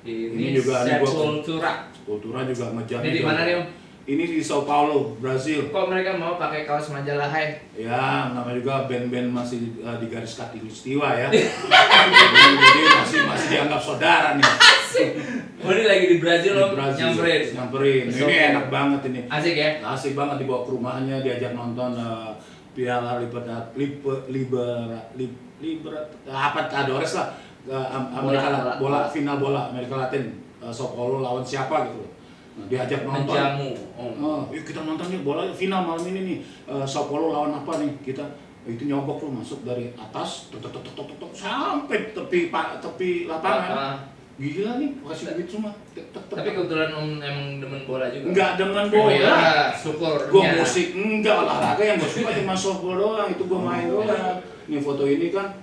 Ini juga ada gua Sepultura. Kultura juga ngejar. Ini di mana nih Om? Ini di Sao Paulo, Brazil. Kok mereka mau pakai kaos majalah Hai? Ya, namanya juga band-band masih di garis khatulistiwa ya. Jadi masih dianggap saudara nih. Oh ini lagi di Brazil Di Om, Brazil. nyamperin. Nyamperin. So, Ini enak banget ini. Asik ya? Asik banget dibawa ke rumahnya, diajak nonton Piala Libertadores lah. Amerika bola final bola Amerika Latin. Sao Paulo lawan siapa gitu. Nah, diajak nonton. Menjamu. Yuk kita nonton nih bola final malam ini nih. Sao Paulo lawan apa nih? Kita itu nyogok tuh masuk dari atas tok sampai tepi lapangan. Gila nih, kasih duit semua. Tapi kebetulan Om emang demen bola juga. Enggak dengan Oh bola. iya, syukur. Gua musik enggak, olahraga yang gue suka cuma softball doang, itu gua main doang. Ini foto ini kan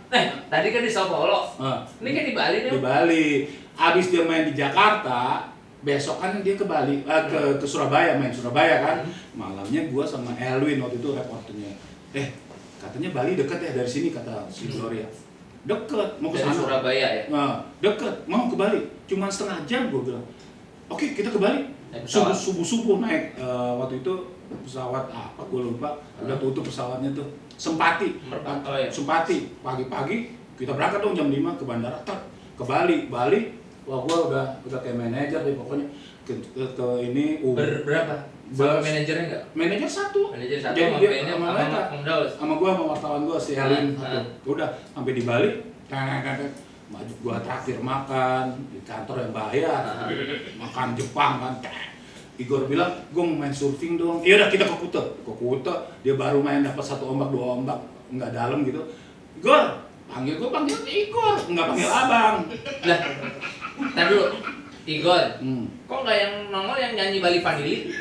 Tadi kan di Sao Paulo. Ini kan di Bali nih. di Om. Bali. Abis dia main di Jakarta, besok kan dia ke Bali, ke Surabaya, main Surabaya kan. Malamnya gua sama Elwin waktu itu reporternya. Katanya Bali deket ya dari sini, kata si Gloria. Deket, mau ke Dari sana. Surabaya ya. Nah, deket, mau ke Bali. Cuman setengah jam gua bilang. Oke, kita ke Bali. Naik pesawat. Subuh naik waktu itu pesawat apa gua lupa. Udah tutup pesawatnya tuh. Sempati. Oh, iya. Sempati. Pagi-pagi kita berangkat dong jam 5 ke bandara. Ke Bali. Wah, gua udah kayak manajer deh pokoknya ke ini Berapa? Sama manajernya enggak? manajer satu. Manajer satu Jadi sama dia PN-nya sama sama mereka. Om Daus. Sama gua sama wartawan gua si Elin Ah, satu. Udah sampai di Bali. Maju gua traktir makan di kantor yang bayar. Makan Jepang kan. Igor bilang, "Gua mau main surfing dong." Iya udah kita ke Kuta. Ke Kuta, dia baru main dapat 1 ombak, 2 ombak, enggak dalam gitu. Igor, panggil Igor, enggak panggil abang. Lah. Tadi dulu. Igor, Hmm. kok nggak yang nongol yang nyanyi Bali Vanili?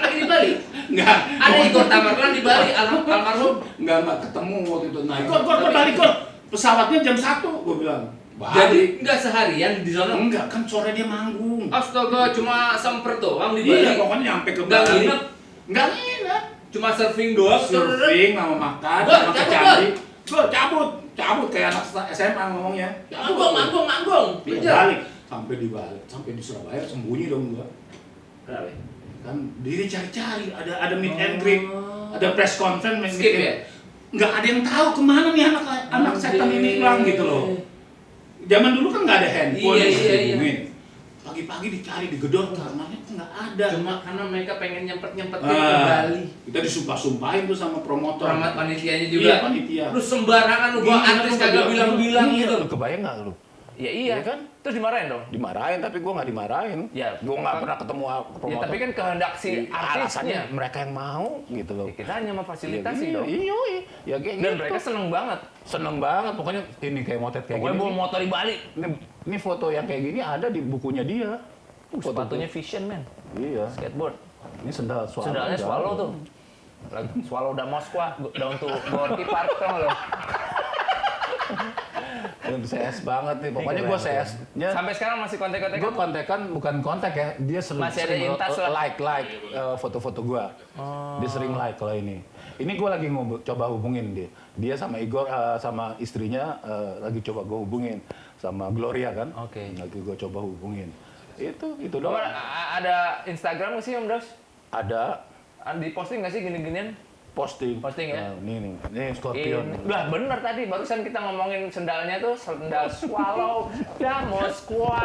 Lagi di Bali? Enggak. Ada Igor Tamarlan di Bali, almarhum. Enggak ketemu waktu itu. Nah, Igor balik Igor. Pesawatnya jam 1, gua bilang. Jadi nggak seharian di sana? enggak, kan sore dia manggung. Astaga, cuma semper doang di Iya, Bali. pokoknya nyampe ke Nggak Bali. nginep? Enggak nginep. Cuma surfing doang. Surfing sama makan, Gor, sama ke cabut, Candi. Gor, cabut kayak anak SMA ngomongnya. Manggung. Iya, balik. Sampai di Surabaya sembunyi dong gua. Kenapa? Kan diri cari-cari, ada meet and greet, ada press conference, Skip ya? Nggak ada yang tahu kemana nih anak setan ini hilang gitu loh. Zaman dulu kan nggak ada handphone, Iya. dihubungin. Pagi-pagi dicari, digedor kamarnya kok nggak ada. Cuma karena mereka pengen nyempet-nyempetin ke Bali. Kita disumpah-sumpahin tuh sama promotor. Rahmat panitianya juga. Iya, panitia. Lu sembarangan lu bawa artis kagak bilang-bilang gitu. Lu kebayang nggak lu? Ya iya Iya kan? Terus dimarahin dong. Dimarahin, tapi gua nggak dimarahin. Ya, Gua nggak kan- pernah ketemu Ya promotor. tapi kan kehendak si Alasannya artisnya. mereka yang mau gitu loh. Ya, kita hanya memfasilitasi Iya, dong. Iya, ya kayak Dan gitu. mereka seneng banget. Seneng banget, pokoknya ini kayak motet kayak Pokoknya gini. bawa motor di Bali. Ini foto yang kayak gini ada di bukunya dia. Sepatunya Vision man, Iya. skateboard. Ini sendal swallow. Sendalnya Swallow tuh. Swallow da Moskwa, down to Gorky Park tau lo. CS banget nih. Pokoknya gua CS-nya Sampai sekarang masih kontak-kontak. gue kontekan bukan kontak ya, dia sering, Masih ada in touch lah. like foto-foto gue. Dia sering like kalau ini. Ini gue lagi coba hubungin dia. Dia sama Igor sama istrinya lagi coba gue hubungin sama Gloria kan. Oke. Lagi gue coba hubungin. Itu Om, doang. ada Instagram nggak sih Om Dos? Ada Di posting nggak sih gini-ginian? posting. Posting ya? Ini Scorpion. Lah bener tadi barusan kita ngomongin sendalnya tuh sendal Swallow da Moskwa.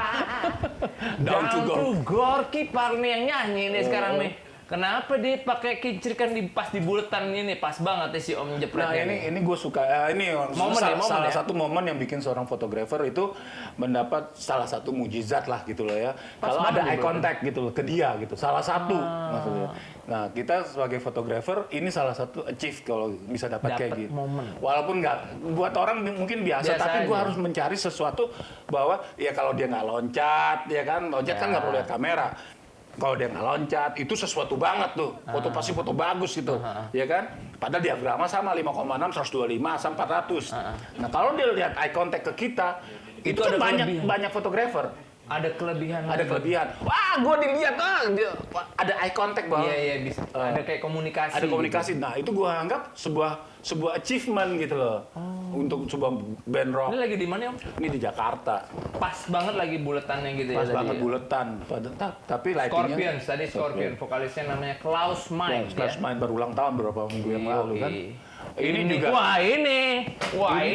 Down to Gorky Park nih yang nyanyi nih sekarang nih. Kenapa dia pakai kincir kan pas di buletan ini pas banget ya si Om Nah jepretnya. ini gue suka ini Momen ya, momen salah ya? satu momen yang bikin seorang fotografer itu mendapat salah satu mujizat lah gitu loh ya. Pas Kalau banget ada eye di contact gitu loh ke dia gitu, salah satu maksudnya. Nah kita sebagai fotografer ini salah satu achieve kalau bisa dapat kayak Dapet gitu. momen. Walaupun nggak buat orang mungkin biasa, Biasa tapi gue aja. harus mencari sesuatu bahwa ya kalau dia nggak loncat, ya kan loncat kan Ya. nggak perlu lihat kamera. Kalau dia nggak loncat, itu sesuatu banget tuh. Foto pasti foto bagus gitu, ya kan? Padahal diagrama sama 5,6, 125, sama 400. Nah kalau dia lihat eye contact ke kita, itu ada kan kelebihan. banyak fotografer. Ada kelebihan. Ada lagi. kelebihan. Wah, gue dilihat ada eye contact bahwa Iya bisa. Ada kayak komunikasi. ada komunikasi. gitu. Nah itu gue anggap sebuah achievement gitu loh untuk sebuah band rock. Ini lagi di mana Om? Ini di Jakarta, Pas banget lagi buletannya gitu ya. pas tadi banget ya. buletan. Tapi lightingnya. Scorpions, tadi Scorpion. Vokalisnya namanya Klaus Meine. Class main berulang tahun beberapa minggu yang lalu kan. Ini juga Wah ini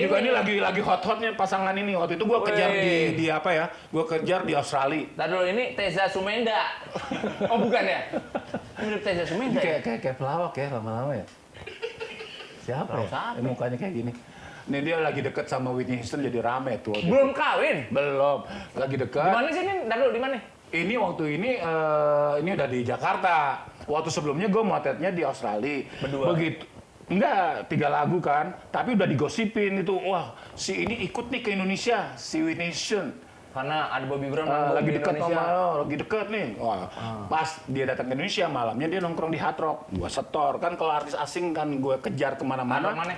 juga ini lagi hot-hotnya pasangan ini. Waktu itu gua kejar Wih. di apa ya? Gua kejar di Australia. Ntar dulu, ini Teza Sumenda. Oh bukan ya? Ini mirip Teza Sumenda ya? Kayak pelawak ya lama-lama ya. Siapa Pelawak ya? siapa? Mukanya kayak gini. Ini dia lagi deket sama Whitney Houston jadi rame tuh. waktu itu. Belum kawin? Belum. Lagi Di deket. mana sih ini? Ntar dulu, di mana? Ini waktu ini udah di Jakarta. Waktu sebelumnya gue motretnya di Australia. Berdua? Begitu. Enggak, 3 lagu kan. Tapi udah digosipin itu. Wah, si ini ikut nih ke Indonesia. Si Whitney Houston. Karena ada Bobby Brown manggung Lagi di dekat Indonesia. sama lagi dekat nih. Wah, pas dia datang ke Indonesia malamnya dia nongkrong di Hard Rock. Gua setor kan kalau artis asing kan gue kejar kemana-mana. Hard Rock mana?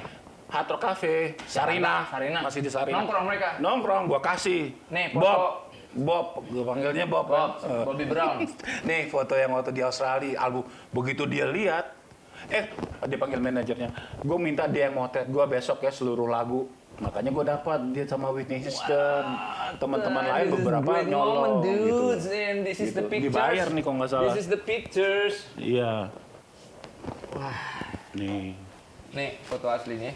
Hard Rock Cafe, Sarina. Sarina. Masih di Sarina. Nongkrong mereka? Nongkrong, gua kasih. Nih, foto. Bob, gue panggilnya Bob. Bob, kan. Bobby Brown. Nih foto yang waktu di Australia, album. Begitu dia lihat, dia panggil manajernya. Gue minta dia yang motret gue besok ya seluruh lagu. Makanya gue dapat dia sama Whitney Houston. Teman-teman lain This is beberapa great nyolong moment, gitu. dudes, and this is the Gitu. pictures. Dibayar nih kalau nggak salah. This is the pictures. Iya. Nih. Nih, foto aslinya.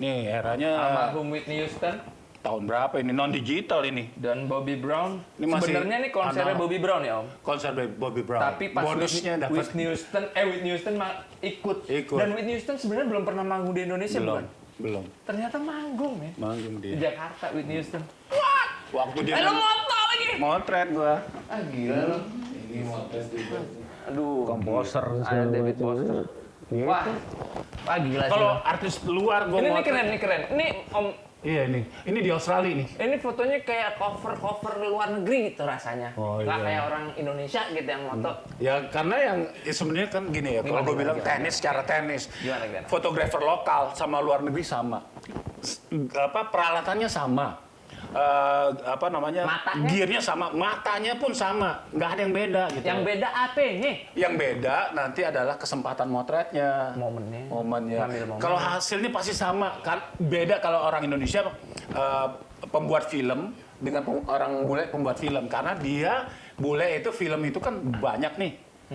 Nih eranya Almarhum Whitney Houston tahun berapa ini? Non digital ini. dan Bobby Brown. Ini masih Sebenarnya nih konsernya analog. Bobby Brown ya Om. Konser Bobby Brown. Tapi pas bonusnya dapat Whitney Houston ikut. Ikut. Dan Whitney Houston sebenarnya belum pernah manggung di Indonesia belum. bukan? Belum. Ternyata manggung ya. Manggung Di dia. Jakarta Whitney Houston. Waktu dia Lo moto lagi. motret gua. Ah gila lo. Aduh. Komposer Ada David Foster. Wah. Wah gila sih. Kalau Bang. artis luar gua Ini motret. keren. Ini Om, Iya ini. Ini di Australia nih. ini fotonya kayak cover luar negeri gitu rasanya. Oh, Nggak iya. kayak orang Indonesia gitu yang moto. Ya karena yang sebenarnya kan gini ya. Kalau Gimana, gue bilang gimana? tenis secara tenis. Gimana? Fotografer lokal sama luar negeri sama. Peralatannya sama. Matanya? Gearnya sama, matanya pun sama, nggak ada yang beda gitu. Yang beda apa nih? Yang beda nanti adalah kesempatan motretnya. Momennya. Momennya. Ngambil momen. Kalau hasilnya pasti sama kan. Beda kalau orang Indonesia pembuat film dengan orang bule pembuat film karena dia bule itu film itu kan banyak nih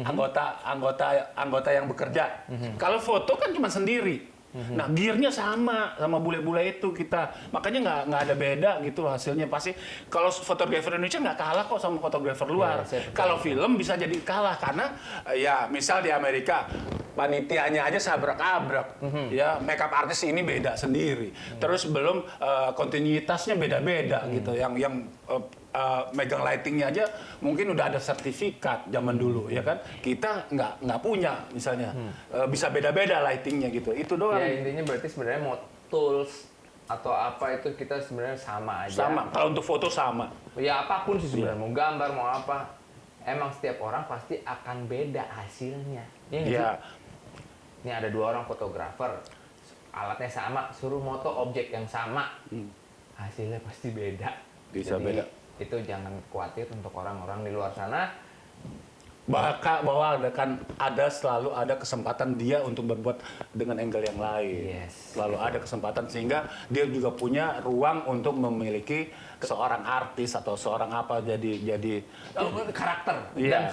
anggota yang bekerja. Kalau foto kan cuma sendiri. Nah, gearnya sama bule-bule itu kita. Makanya nggak ada beda gitu hasilnya pasti. Kalau fotografer Indonesia nggak kalah kok sama fotografer luar. saya percaya. Kalau film bisa jadi kalah karena ya misal di Amerika panitianya aja sabrak-abrak. Ya, makeup artis ini beda sendiri. Terus belum kontinuitasnya beda-beda gitu. Yang megang lightingnya aja mungkin udah ada sertifikat zaman dulu ya kan. Kita nggak punya misalnya. Bisa beda-beda lightingnya gitu. Itu doang. Ya intinya berarti sebenarnya mau tools atau apa itu kita sebenarnya sama aja. Sama. Kalau untuk foto sama. Ya apapun sih sebenarnya, mau gambar mau apa. Emang setiap orang pasti akan beda hasilnya. Iya nggak Ya. sih? Ini ada 2 orang fotografer, alatnya sama, suruh moto objek yang sama, hasilnya pasti beda. Bisa Jadi, beda. Itu jangan khawatir untuk orang-orang di luar sana. Bahwa selalu ada kesempatan dia untuk berbuat dengan angle yang lain. Yes. Selalu ada kesempatan sehingga dia juga punya ruang untuk memiliki seorang artis atau seorang apa jadi Karakter. Iya. Dan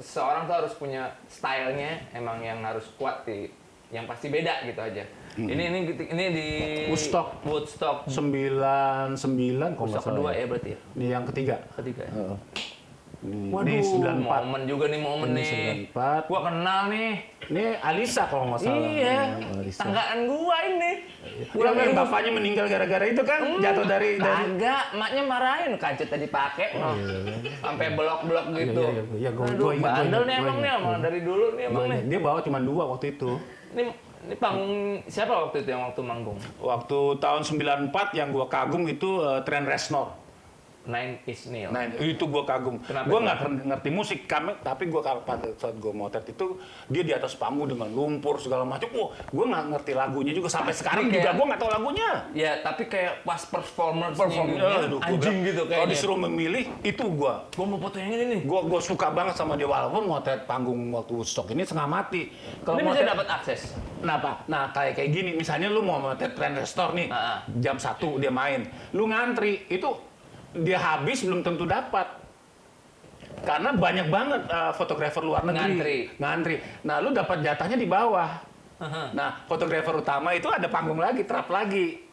seorang tuh harus punya stylenya, emang yang harus kuat yang pasti beda gitu aja. Ini di Woodstock. 99 99 kalau nggak Woodstock salah kedua ya. ya berarti ya. Ini yang ketiga. Ketiga ya. Heeh. Ini 94. momen juga nih momen Ini nih. 94. Gua kenal nih. Ini Alisa kalau nggak salah. Iya. Alisa. Tanggaan gua ini. Pulang yang bapaknya meninggal gara-gara itu kan jatuh dari Kagak, maknya marahin kancut tadi pakai. Sampai blok-blok gitu. Iya, gua Aduh, ingat, bandel gua nih ingat, emang gua nih ingat. emang dari dulu nih emang nih. Dia bawa cuma 2 waktu itu. Ini panggung siapa waktu itu yang waktu manggung? Waktu tahun 94 yang gua kagum itu Trent Reznor. Nine Inch Nails. Nah itu gue kagum. Kenapa Gue itu? nggak ngerti musik, tapi gue pada saat gue motret itu dia di atas panggung dengan lumpur segala macam. Wah, gue nggak ngerti lagunya juga sampai sekarang Kayak- juga gue nggak tahu lagunya. Ya, tapi kayak pas performance Aduh, gua anjing bilang, gitu Kalau kayaknya. disuruh memilih itu gue. Gua mau foto yang ini nih. Gue suka banget sama dia walaupun motret panggung waktu Woodstock ini setengah mati. Ini bisa dapat akses. Kenapa? Nah kayak gini, misalnya lu mau motret Trent Reznor nih, jam 1 dia main, lu ngantri itu dia habis belum tentu dapat. Karena banyak banget fotografer luar negeri ngantri. Nah, lu dapat jatahnya di bawah. Nah, fotografer utama itu ada panggung lagi, trap lagi.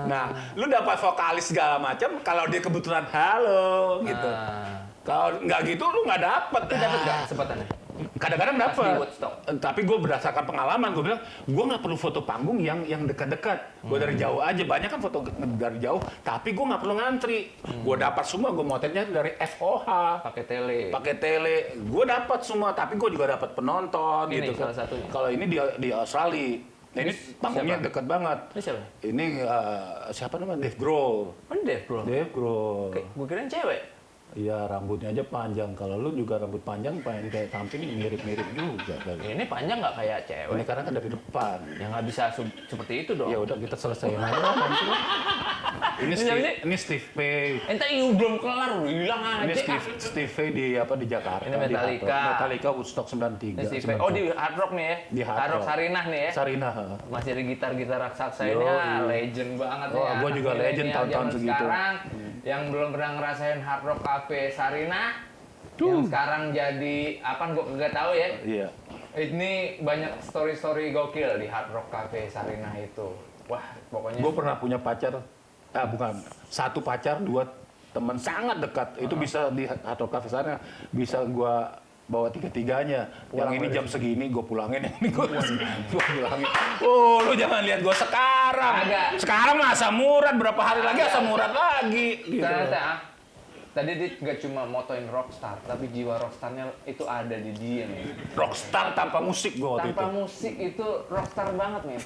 Nah, lu dapat vokalis segala macam kalau dia kebetulan halo gitu. Kalau nggak gitu lu nggak dapat. Itu dapat nggak kesempatannya? Kadang-kadang Pas di dapat. Woodstock. Tapi gue berdasarkan pengalaman, gue bilang, gue nggak perlu foto panggung yang dekat-dekat. Gue dari jauh aja, banyak kan foto dari jauh. Tapi gue nggak perlu ngantri. Gue dapat semua, gue motretnya dari FOH. Pakai tele. Pakai tele, gue dapat semua. Tapi gue juga dapat penonton Ini gitu kan. salah satunya. Kalau ini di Australia. Nah, ini panggungnya siapa? dekat banget. Ini siapa? Ini siapa namanya? Dave Grohl. Ini Dave bro. Dave Grohl. Gue kirain cewek. Iya, rambutnya aja panjang. Kalau lu juga rambut panjang, pengen kayak samping mirip-mirip juga. Ini panjang nggak kayak Ini cewek. karena kan dari depan. Ya nggak bisa seperti itu dong. Ya udah kita selesaiin aja nanti. Ini siapa sih? Ini Steve Vai. Ente belum kelar, lu hilang Ini aja. Steve Vai di Jakarta. Ini di Metallica. Hard Rock. Metallica Woodstock 93. Oh di Hard Rock nih ya? Di Hard Rock Rock. Sarinah nih ya? Sarinah. Masih ada gitar-gitar raksasa ini, Yoi. legend banget Oh, ya. gua juga Anak legend milenial tahun-tahun zaman segitu. Sekarang, yang belum pernah ngerasain Hard Rock Cafe Sarinah, yang sekarang jadi, apa gua nggak tahu ya. Iya. Ini banyak story-story gokil di Hard Rock Cafe Sarinah itu. Wah, pokoknya. Gue pernah punya pacar, bukan, satu pacar, 2 teman sangat dekat. Itu bisa di Hard Rock Cafe sana, bisa gue bawa 3-tiganya. Yang ini jam segini gue pulangin, yang ini gue pulangin. Oh, lu jangan lihat gue sekarang. Agak. Sekarang mah asam urat, berapa hari lagi asam urat lagi. Gitu. Ternyata tadi dia nggak cuma motoin rockstar, tapi jiwa rockstarnya itu ada di dia nih. Rockstar tanpa musik gue waktu Tanpa itu. musik itu rockstar banget nih.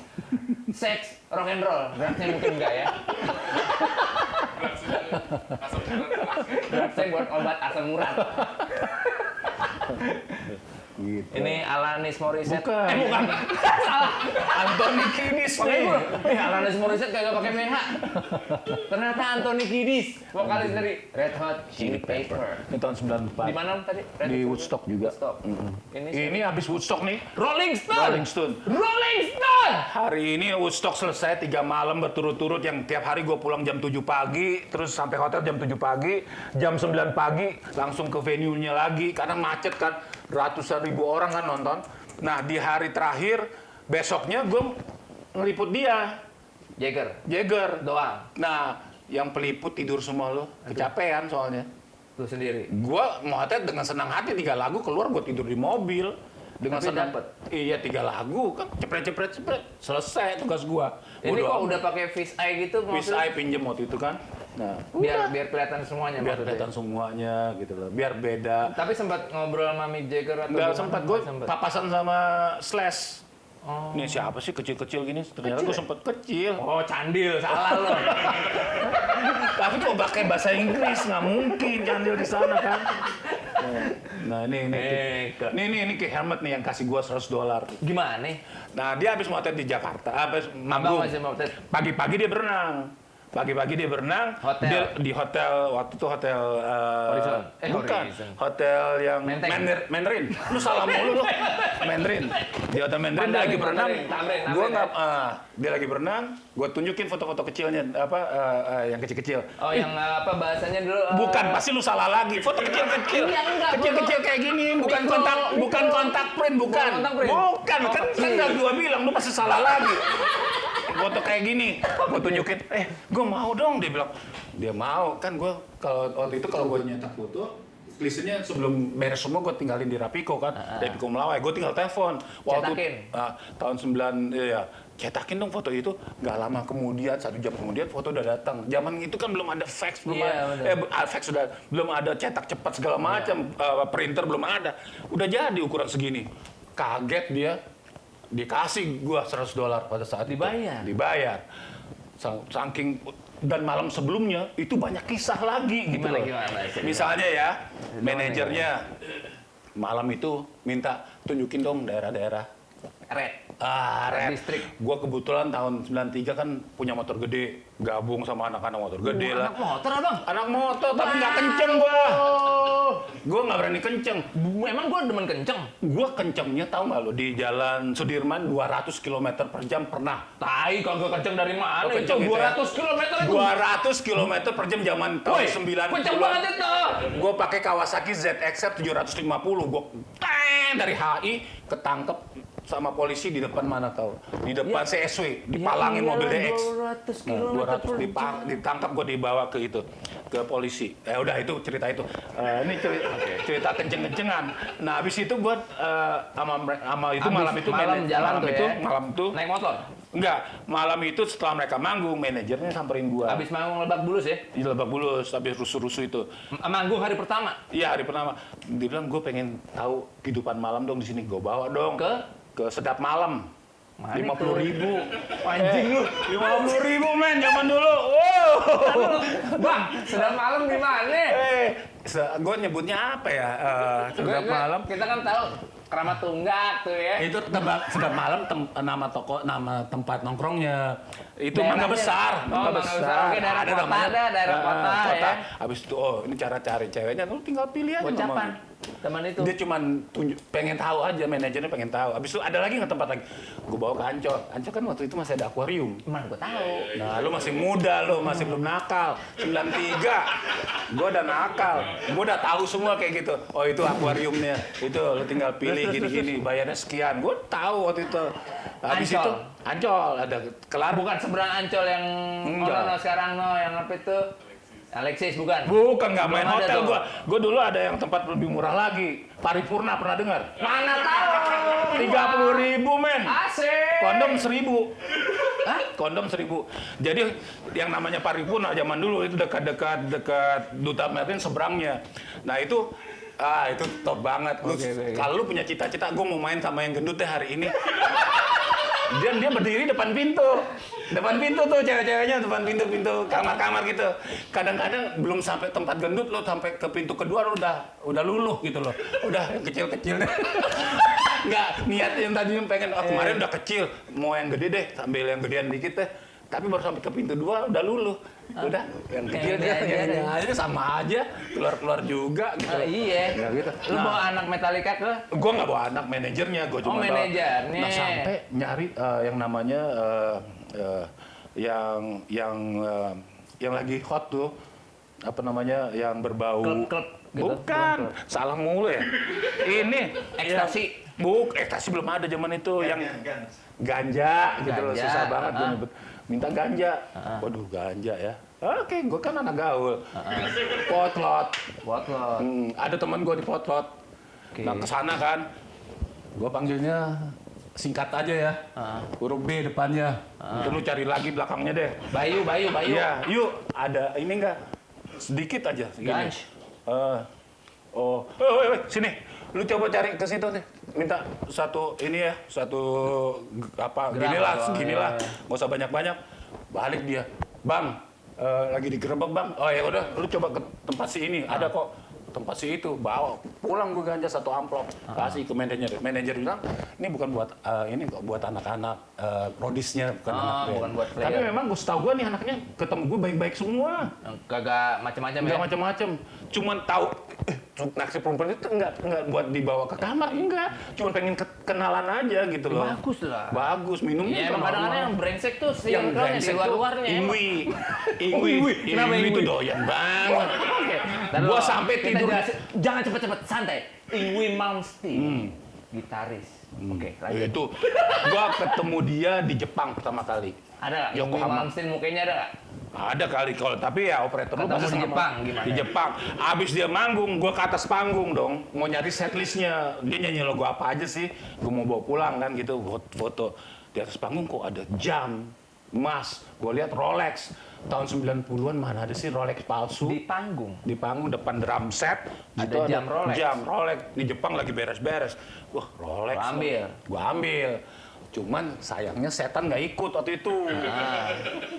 Seks, rock and roll, drugsnya mungkin enggak ya. Drugsnya buat obat asam urat. Gitu. Ini Alanis Morissette. Bukan. Bukan. Salah. Anthony Kiedis Pakai nih. gua. Alanis Morissette kagak pakai BH. Ternyata Anthony Kiedis, vokalis dari Red Hot Chili Pepper. Ini tahun 94. Di mana tadi? Red Di Hot? Woodstock juga. Woodstock. Ini Ini habis Woodstock nih. Rolling Stone. Rolling Stone. Rolling Stone. Hari ini Woodstock selesai 3 malam berturut-turut yang tiap hari gue pulang jam 7 pagi, terus sampai hotel jam 7 pagi, jam 9 pagi langsung ke venue-nya lagi karena macet kan, ratusan ribu orang kan nonton. Nah di hari terakhir besoknya gue ngeliput dia, Jagger. Doang. Nah yang peliput tidur semua lo, kecapean soalnya. Lu sendiri. Gue mau dengan senang hati 3 lagu keluar gue tidur di mobil. Dengan Tapi senang. dapet? Iya 3 lagu kan cepret selesai tugas gue. Ini kok udah pakai fish eye gitu Fish maksudnya? eye pinjem waktu itu kan. Nah, Biar kelihatan semuanya biar maksudnya. kelihatan semuanya gitu loh. Biar beda. Tapi sempat ngobrol sama Mick Jagger atau Nggak gimana? sempat gue Sempet. papasan sama Slash. Oh. Ini siapa sih kecil-kecil gini? Ternyata Kecil gue ya? sempet kecil. Oh, candil, salah lo. Tapi kok pakai bahasa Inggris nggak mungkin candil di sana kan. Nah ini ke Helmet nih yang kasih gua $100. Gimana nih? Nah dia habis motret di Jakarta, habis Abang manggung. masih mau tes. Pagi-pagi dia berenang. Pagi-pagi dia berenang. Hotel. Dia di hotel waktu itu hotel Horizon. bukan Horizon. hotel yang Menteng. Mandarin. Lu salah mulu lu. Mandarin. Di hotel Mandarin dia lagi berenang. Tamrin, Gua nggak ya? dia lagi berenang. Gua tunjukin foto-foto kecilnya yang kecil-kecil. Oh, yang apa bahasanya dulu? Bukan, pasti lu salah lagi. Foto kecil-kecil. Iya, enggak, Kecil-kecil kayak gini, bukan kontak print, bukan. kontak print. Bukan, Oh, kan kecil. udah gua bilang lu pasti salah lagi. Foto kayak gini, gua tunjukin, gua mau dong, dia bilang. Dia mau, kan gua kalau waktu itu kalau gua nyetak foto, klisennya sebelum beres semua gue tinggalin di Rapiko kan, Rapiko Melawai. Gue tinggal telepon. Cetakin? Tahun 9, ya cetakin dong foto itu. Nggak lama kemudian, 1 jam kemudian foto udah datang. Zaman itu kan belum ada fax, belum fax sudah, belum ada cetak cepat segala macam, printer belum ada. Udah jadi ukuran segini. Kaget dia, dikasih gua $100 pada saat itu. Dibayar. Saking, dan malam sebelumnya itu banyak kisah lagi gitu loh. Misalnya ya, manajernya malam itu minta tunjukin dong daerah-daerah Red Distrik. Gua kebetulan tahun 93 kan punya motor gede, gabung sama anak-anak motor gede lah. Anak motor abang? Anak motor, tapi nggak kenceng gua. Gua nggak berani kenceng. Emang gua demen kenceng? Gua kencengnya tahu nggak lo, di Jalan Sudirman 200 km per jam pernah. Tai, kalau kenceng dari mana? Oh, Itu kenceng gitu ya? 200 km itu. 200 km per jam zaman tahun 90. Kenceng banget itu. Gua pakai Kawasaki ZXR 750. Gua dari HI ketangkep sama polisi di depan mana tahu? Di depan CSW, dipalangin mobil DX. 200 km per jam. Ditangkap gue dibawa ke itu, ke polisi. Udah itu cerita itu. Ini cerita kenceng-kencengan. Nah, habis itu buat sama itu malam itu malam itu naik motor. Enggak, malam itu setelah mereka manggung, manajernya samperin gua. Habis manggung Lebak Bulus ya? Di Lebak Bulus, habis rusuh-rusuh itu. Manggung hari pertama. Iya, hari pertama. Dia bilang, gue pengen tahu kehidupan malam dong di sini. Gue bawa dong ke Sedap Malam. 50.000. Anjing lu. 50.000 men zaman dulu. Wow. Bang, Sedap Malam di mana? Gue nyebutnya apa ya? Sedap Malam. Kita kan tahu Keramat Tunggak tuh ya. Itu Sedap Malam nama toko, nama tempat nongkrongnya. Itu Daerahnya. Mangga Besar. Mangga Besar. Oke, daerah kota ya. Habis itu, ini cara cari ceweknya, lu tinggal pilih aja. Bocapan. Teman itu. Dia cuman pengen tahu aja, manajernya pengen tahu. Habis itu ada lagi nggak tempat lagi? Gue bawa ke Ancol. Ancol kan waktu itu masih ada akuarium. Mana gue tahu. Nah, lu masih muda, lu masih belum nakal. 93, gue udah nakal. Gue udah tahu semua kayak gitu. Oh, itu akuariumnya. Itu lu tinggal pilih gini-gini, bayarnya sekian. Gue tahu waktu itu. Habis Ancol. itu Ancol ada kelar. Bukan seberang Ancol yang sekarang yang apa itu? Alexis bukan? Bukan, nggak main Belum ada hotel tuh. gua. Gua dulu ada yang tempat lebih murah lagi. Paripurna, pernah dengar? Mana tahu? 30.000 men. Asik. Kondom 1.000. Hah? Kondom 1.000. Jadi yang namanya Paripurna zaman dulu itu dekat Duta Martin seberangnya. Nah itu itu top banget. Kalau lu punya cita-cita, gua mau main sama yang gendut deh hari ini. Dia berdiri depan pintu tuh cewek-ceweknya, depan pintu kamar-kamar gitu. Kadang-kadang belum sampai tempat gendut lo, sampai ke pintu kedua lo udah luluh gitu loh, udah yang kecil-kecil deh. Nggak niat yang tadi pengen kemarin udah kecil, mau yang gede deh, sambil yang gedean dikit deh. Tapi baru sampai ke pintu 2 udah luluh. Udah yang kecil dia aja sama aja, keluar juga gitu. Iya. Ya, gitu. Lu bawa anak Metallica ke? Gue nggak bawa anak, manajernya. Gue cuma manajernya. Nah, sampai nyari yang namanya yang lagi hot tuh, apa namanya, yang berbau. Klub gitu. Bukan, salah mulu ya. Ini Ekstasi. Ekstasi belum ada zaman itu. Yang ganja gitu loh, susah banget gue nyebut. Minta ganja. Waduh, ganja ya. Oke, gue kan anak gaul. Potlot. Ada teman gue di Potlot. Nah, kesana kan. Gue panggilnya singkat aja ya. Huruf B depannya. Itu lu cari lagi belakangnya deh. Bayu. Iya, yuk. Ada ini enggak? Sedikit aja. Ganj. Sini. Lu coba cari ke situ deh. Minta satu ini ya, satu apa? Ginilah. Nggak usah banyak-banyak. Balik dia. Bang, lagi digerebek bang. Oh ya udah, lu coba ke tempat si ini. Ada kok tempat si itu. Bawa pulang gue ganja 1 amplop. Kasih ke manajer. Manajer bilang, ini bukan buat ini kok, buat anak-anak prodisnya, bukan anak band. Bukan buat player. Tapi memang gue setahu gue nih anaknya ketemu gue baik-baik semua. Kagak macam-macam ya. Enggak macam-macam. Cuman tahu naksir perempuan itu enggak buat dibawa ke kamar, enggak. Cuman pengen kenalan aja gitu loh. Bagus lah. Bagus, minumnya Ya, juga kadang-kadang normal. yang brengsek tuh Yang circle-nya brengsek di luar-luarnya. Iwi. Kenapa Iwi itu Iwi? doyan banget. Oke. Gua sampai Kita tidur. jelasin. Jangan cepet-cepet, santai. Ingwi Malmsteen, gitaris. Oke, lanjut. Itu gua ketemu dia di Jepang pertama kali. Ada nggak? Yngwie Yokohama. Malmsteen mukanya ada nggak? Ada kali kalau tapi ya operator lu Ketemu pasti di sama- Jepang gimana? Di Jepang. Abis dia manggung, gua ke atas panggung dong. Mau nyari setlistnya. Dia nyanyi lagu apa aja sih? Gua mau bawa pulang kan gitu. Foto di atas panggung kok ada jam, emas. Gua lihat Rolex. Tahun 90-an mana ada sih Rolex palsu? Di panggung. Di panggung depan drum set Ada jam Rolex. Jam Rolex di Jepang lagi beres-beres. Wah, Rolex. Gua ambil. Gua ambil. Cuman sayangnya setan nggak ikut waktu itu.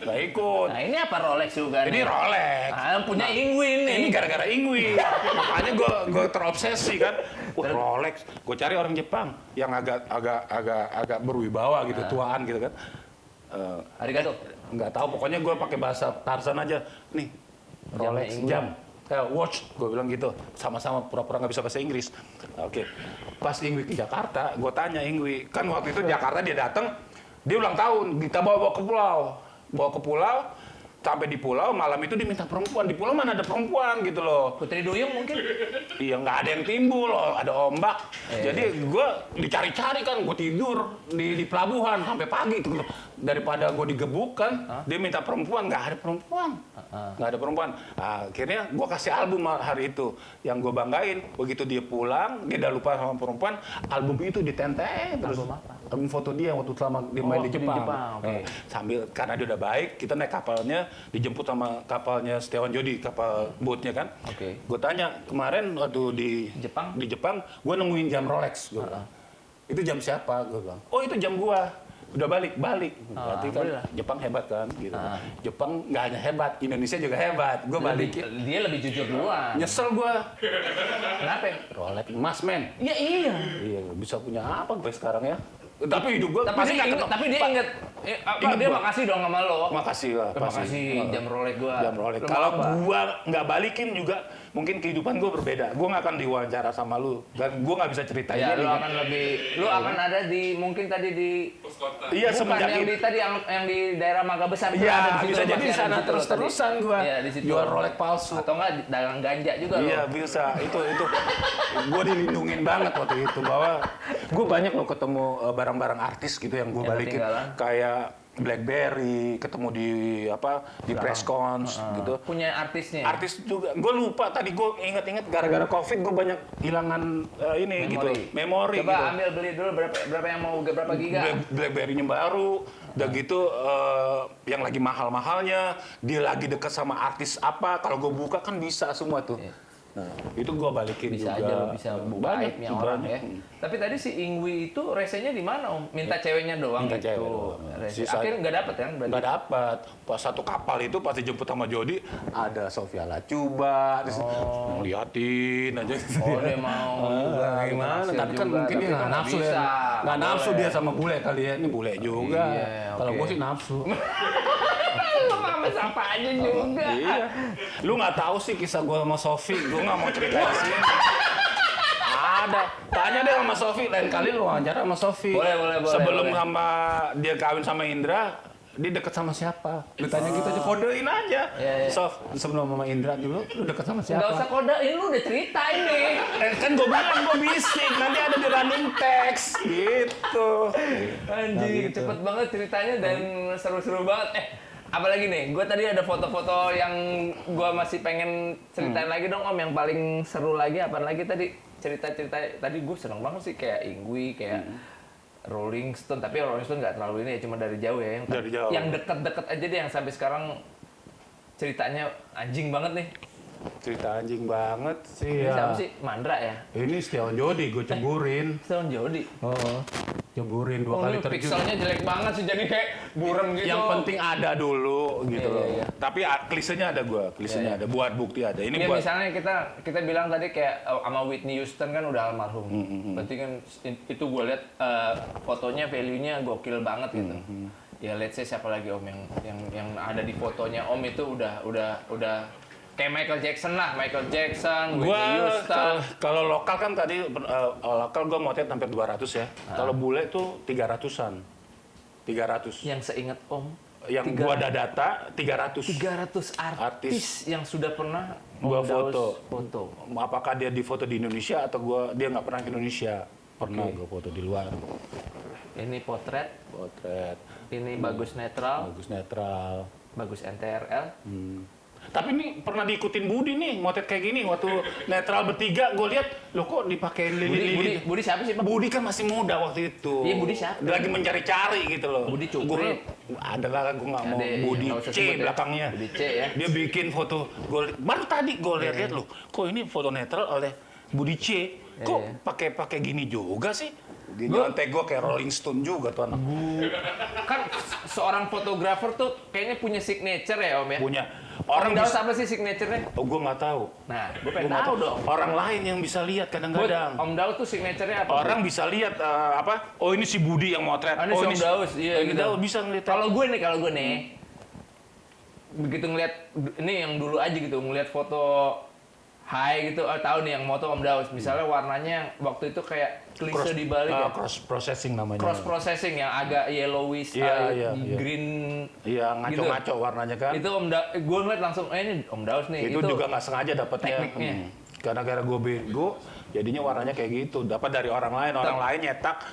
Nggak ikut. Nah ini apa Rolex juga Ini nih? Rolex. Ah, punya Yngwie nih. Ini gara-gara Yngwie. Makanya gue terobsesi kan. Wah, Rolex. Gue cari orang Jepang yang agak berwibawa gitu, tuaan gitu kan. Arigato. Nggak tahu, pokoknya gue pakai bahasa Tarzan aja. Nih, Rolex Yngwie. jam. Watch, gue bilang gitu. Sama-sama pura-pura nggak bisa bahasa Inggris. Oke. Pas Yngwie ke Jakarta, gue tanya Yngwie. Kan waktu itu Jakarta dia datang, dia ulang tahun. Kita bawa ke pulau. Bawa ke pulau, sampai di pulau, malam itu diminta perempuan. Di pulau mana ada perempuan gitu loh. Putri Duyung mungkin? Iya, nggak ada yang timbul loh, ada ombak. Jadi gue dicari-cari kan, gue tidur di pelabuhan sampai pagi itu. Daripada gue digebuk kan, dia minta perempuan, nggak ada perempuan. Nggak ada perempuan. Nah, akhirnya gue kasih album hari itu. Yang gue banggain, begitu dia pulang, dia udah lupa sama perempuan, album itu ditenteng terus. Album apa? Album foto dia waktu selama dia main waktu di di Jepang. Jepang, oke. Sambil, karena dia udah baik, kita naik kapalnya, dijemput sama kapalnya Setiawan Jodi, kapal boatnya kan. Oke. Gue tanya, kemarin waktu di Jepang? gue nemuin jam Rolex. Gua bilang. Itu jam siapa? Gue bilang. Oh, itu jam gua. Udah balik. Berarti kan alhamdulillah. Jepang hebat kan? Gitu. Jepang nggak hanya hebat, Indonesia juga hebat. Gue balikin. Dia lebih jujur duluan. Nyesel gua. Kenapa? Rolex emas, men. Ya iya. Iya, bisa punya apa gue sekarang ya? Tapi hidup gua Tapi pasti dia nggak inget, ketemu. tapi dia Pak, inget, inget dia gua. makasih dong sama lo. Makasih lah, Terima pasti. kasih jam Rolex gua. Jam Rolex. Lu Kalau mau apa? gua nggak balikin juga, mungkin kehidupan gua berbeda. Gua nggak akan diwawancara sama lu, dan gua nggak bisa ceritain Ya, ini. lu akan lebih, lu akan ada di mungkin tadi di Iya, bukan semenjak yang itu. di tadi yang di daerah Mangga Besar itu ada Iya, di situ, bisa jadi masih di ada sana situ loh terus-terusan tadi. gua. Iya, di situ. Jual Rolex palsu. Atau enggak dagang ganja juga Iya, loh. bisa. Itu gua dilindungin banget waktu itu bahwa gua banyak loh ketemu barang-barang artis gitu yang gua Yang balikin ketinggalan. kayak BlackBerry, ketemu di di press cons gitu. Punya artisnya. Artis juga, gue lupa tadi gue inget-inget gara-gara covid gue banyak kehilangan ini gitu memori Coba gitu. ambil beli dulu berapa yang mau berapa giga? BlackBerry-nya baru, udah gitu yang lagi mahal-mahalnya, dia lagi deket sama artis apa, kalau gue buka kan bisa semua tuh. Nah, itu gue balikin Bisa juga. aja lo bisa buka Banyak, aibnya orang banyak. ya. Tapi tadi si Yngwie itu resenya di mana Om? Minta ceweknya doang Minta gitu. cewek doang. Rese. Sisa- Akhirnya nggak dapet kan berarti? Nggak dapat. Pas satu kapal itu pas dijemput sama Jody ada Sofia Lacuba, terus ngeliatin aja. Oh dia mau juga, Gimana? naksir Tapi kan juga. mungkin dia Tapi nggak kan nafsu bisa, ya. Nggak nggak nafsu boleh. dia sama bule kali ya. Ini bule juga. Iya, Kalau oke. gue sih nafsu. Lu sama siapa aja juga. Iya. Lu nggak tahu sih kisah gue sama Sofi. Gue nggak mau cerita di sini. Ada. Tanya deh sama Sofi. Lain kali lu wawancara sama Sofi. Boleh. Sebelum sama dia kawin sama Indra, dia deket sama siapa? Lu tanya gitu aja, kodein aja. Iya. Sof, sebelum sama Indra dulu, lu deket sama siapa? Nggak usah kodein, lu udah ceritain nih. Kan gue bilang gue bisik, nanti ada di running text gitu. Anjing, gitu. cepet banget ceritanya dan seru-seru banget. Apalagi nih, gue tadi ada foto-foto yang gue masih pengen ceritain lagi dong Om. Yang paling seru lagi, apa lagi tadi? Cerita-cerita, tadi gue seneng banget sih kayak Yngwie, kayak Rolling Stone. Tapi Rolling Stone nggak terlalu ini ya, cuma dari jauh ya. Yang, Dari jauh. yang deket-deket aja deh, yang sampai sekarang ceritanya anjing banget nih. Cerita anjing banget sih Ini ya. siapa sih? Mandra ya? Ini Setiawan Jodi, gue ceburin. Setahun Jody. Oh, ceburin 2 Oh, kali ini terjun. pixelnya jelek banget sih, jadi kayak buram gitu. Yang penting ada dulu gitu Iya, loh. iya. Tapi klisenya ada gua, klisenya ada. Buat bukti ada. Ini Ini buat misalnya kita bilang tadi kayak sama Whitney Houston kan udah almarhum. Berarti kan itu gue lihat fotonya value-nya gokil banget gitu. Ya let's say siapa lagi Om yang ada di fotonya Om itu udah kayak Michael Jackson lah, Michael Jackson, Whitney gua Houston. kalau lokal kan tadi lokal gua mau sampai 200 ya. Kalau bule tuh 300-an. 300. Yang seingat Om, Yang gua ada data 300. 300 artis yang sudah pernah Gua Daus foto. Apakah dia di foto di Indonesia atau dia nggak pernah ke Indonesia? Pernah Oke. gua foto di luar. Ini potret. Potret. ini bagus netral, Bagus netral. bagus NTRL. Tapi ini pernah diikutin Budi nih, motret kayak gini waktu netral bertiga, gue lihat lo kok dipakein lilin. Budi siapa sih, Bang? Budi kan masih muda waktu itu. Iya, Budi siapa? Dia lagi mencari-cari gitu loh. Budi Cukri. Ada lah, gue nggak mau. Ada, Budi nggak usah C sebut ya. belakangnya. Budi C ya. Dia bikin foto. Baru tadi gue lihat loh, kok ini foto netral oleh Budi C. Kok Iya. pakai gini juga sih? Dia nyontek gue kayak Rolling Stone juga tuh anak. Kan seorang fotografer tuh kayaknya punya signature ya, Om ya? Punya. Orang Orang Daus bisa. apa sih signature-nya? Oh, gue nggak tahu. Nah, gue Gua pengen nggak tahu dong. Orang lain yang bisa lihat Bud, kadang-kadang. Om Daus tuh signature-nya apa? Orang bisa lihat apa? Oh ini si Budi yang motret. Oh, ini si Om Daus, iya, oh, ini gitu. Daus bisa ngeliat. Kalau gue nih, begitu ngeliat, ini yang dulu aja gitu, ngeliat foto high gitu, tahu nih yang moto Om Daus. Misalnya warnanya waktu itu kayak klise di balik ya. cross processing namanya. Cross processing yang agak yellowish, Iya, iya. green. Iya gitu. ngaco-ngaco warnanya kan. Itu gue ngeliat langsung, ini Om Daus nih. Itu juga nggak sengaja dapatnya. tekniknya. Karena gara gue bego, jadinya warnanya kayak gitu. Dapat dari orang lain nyetak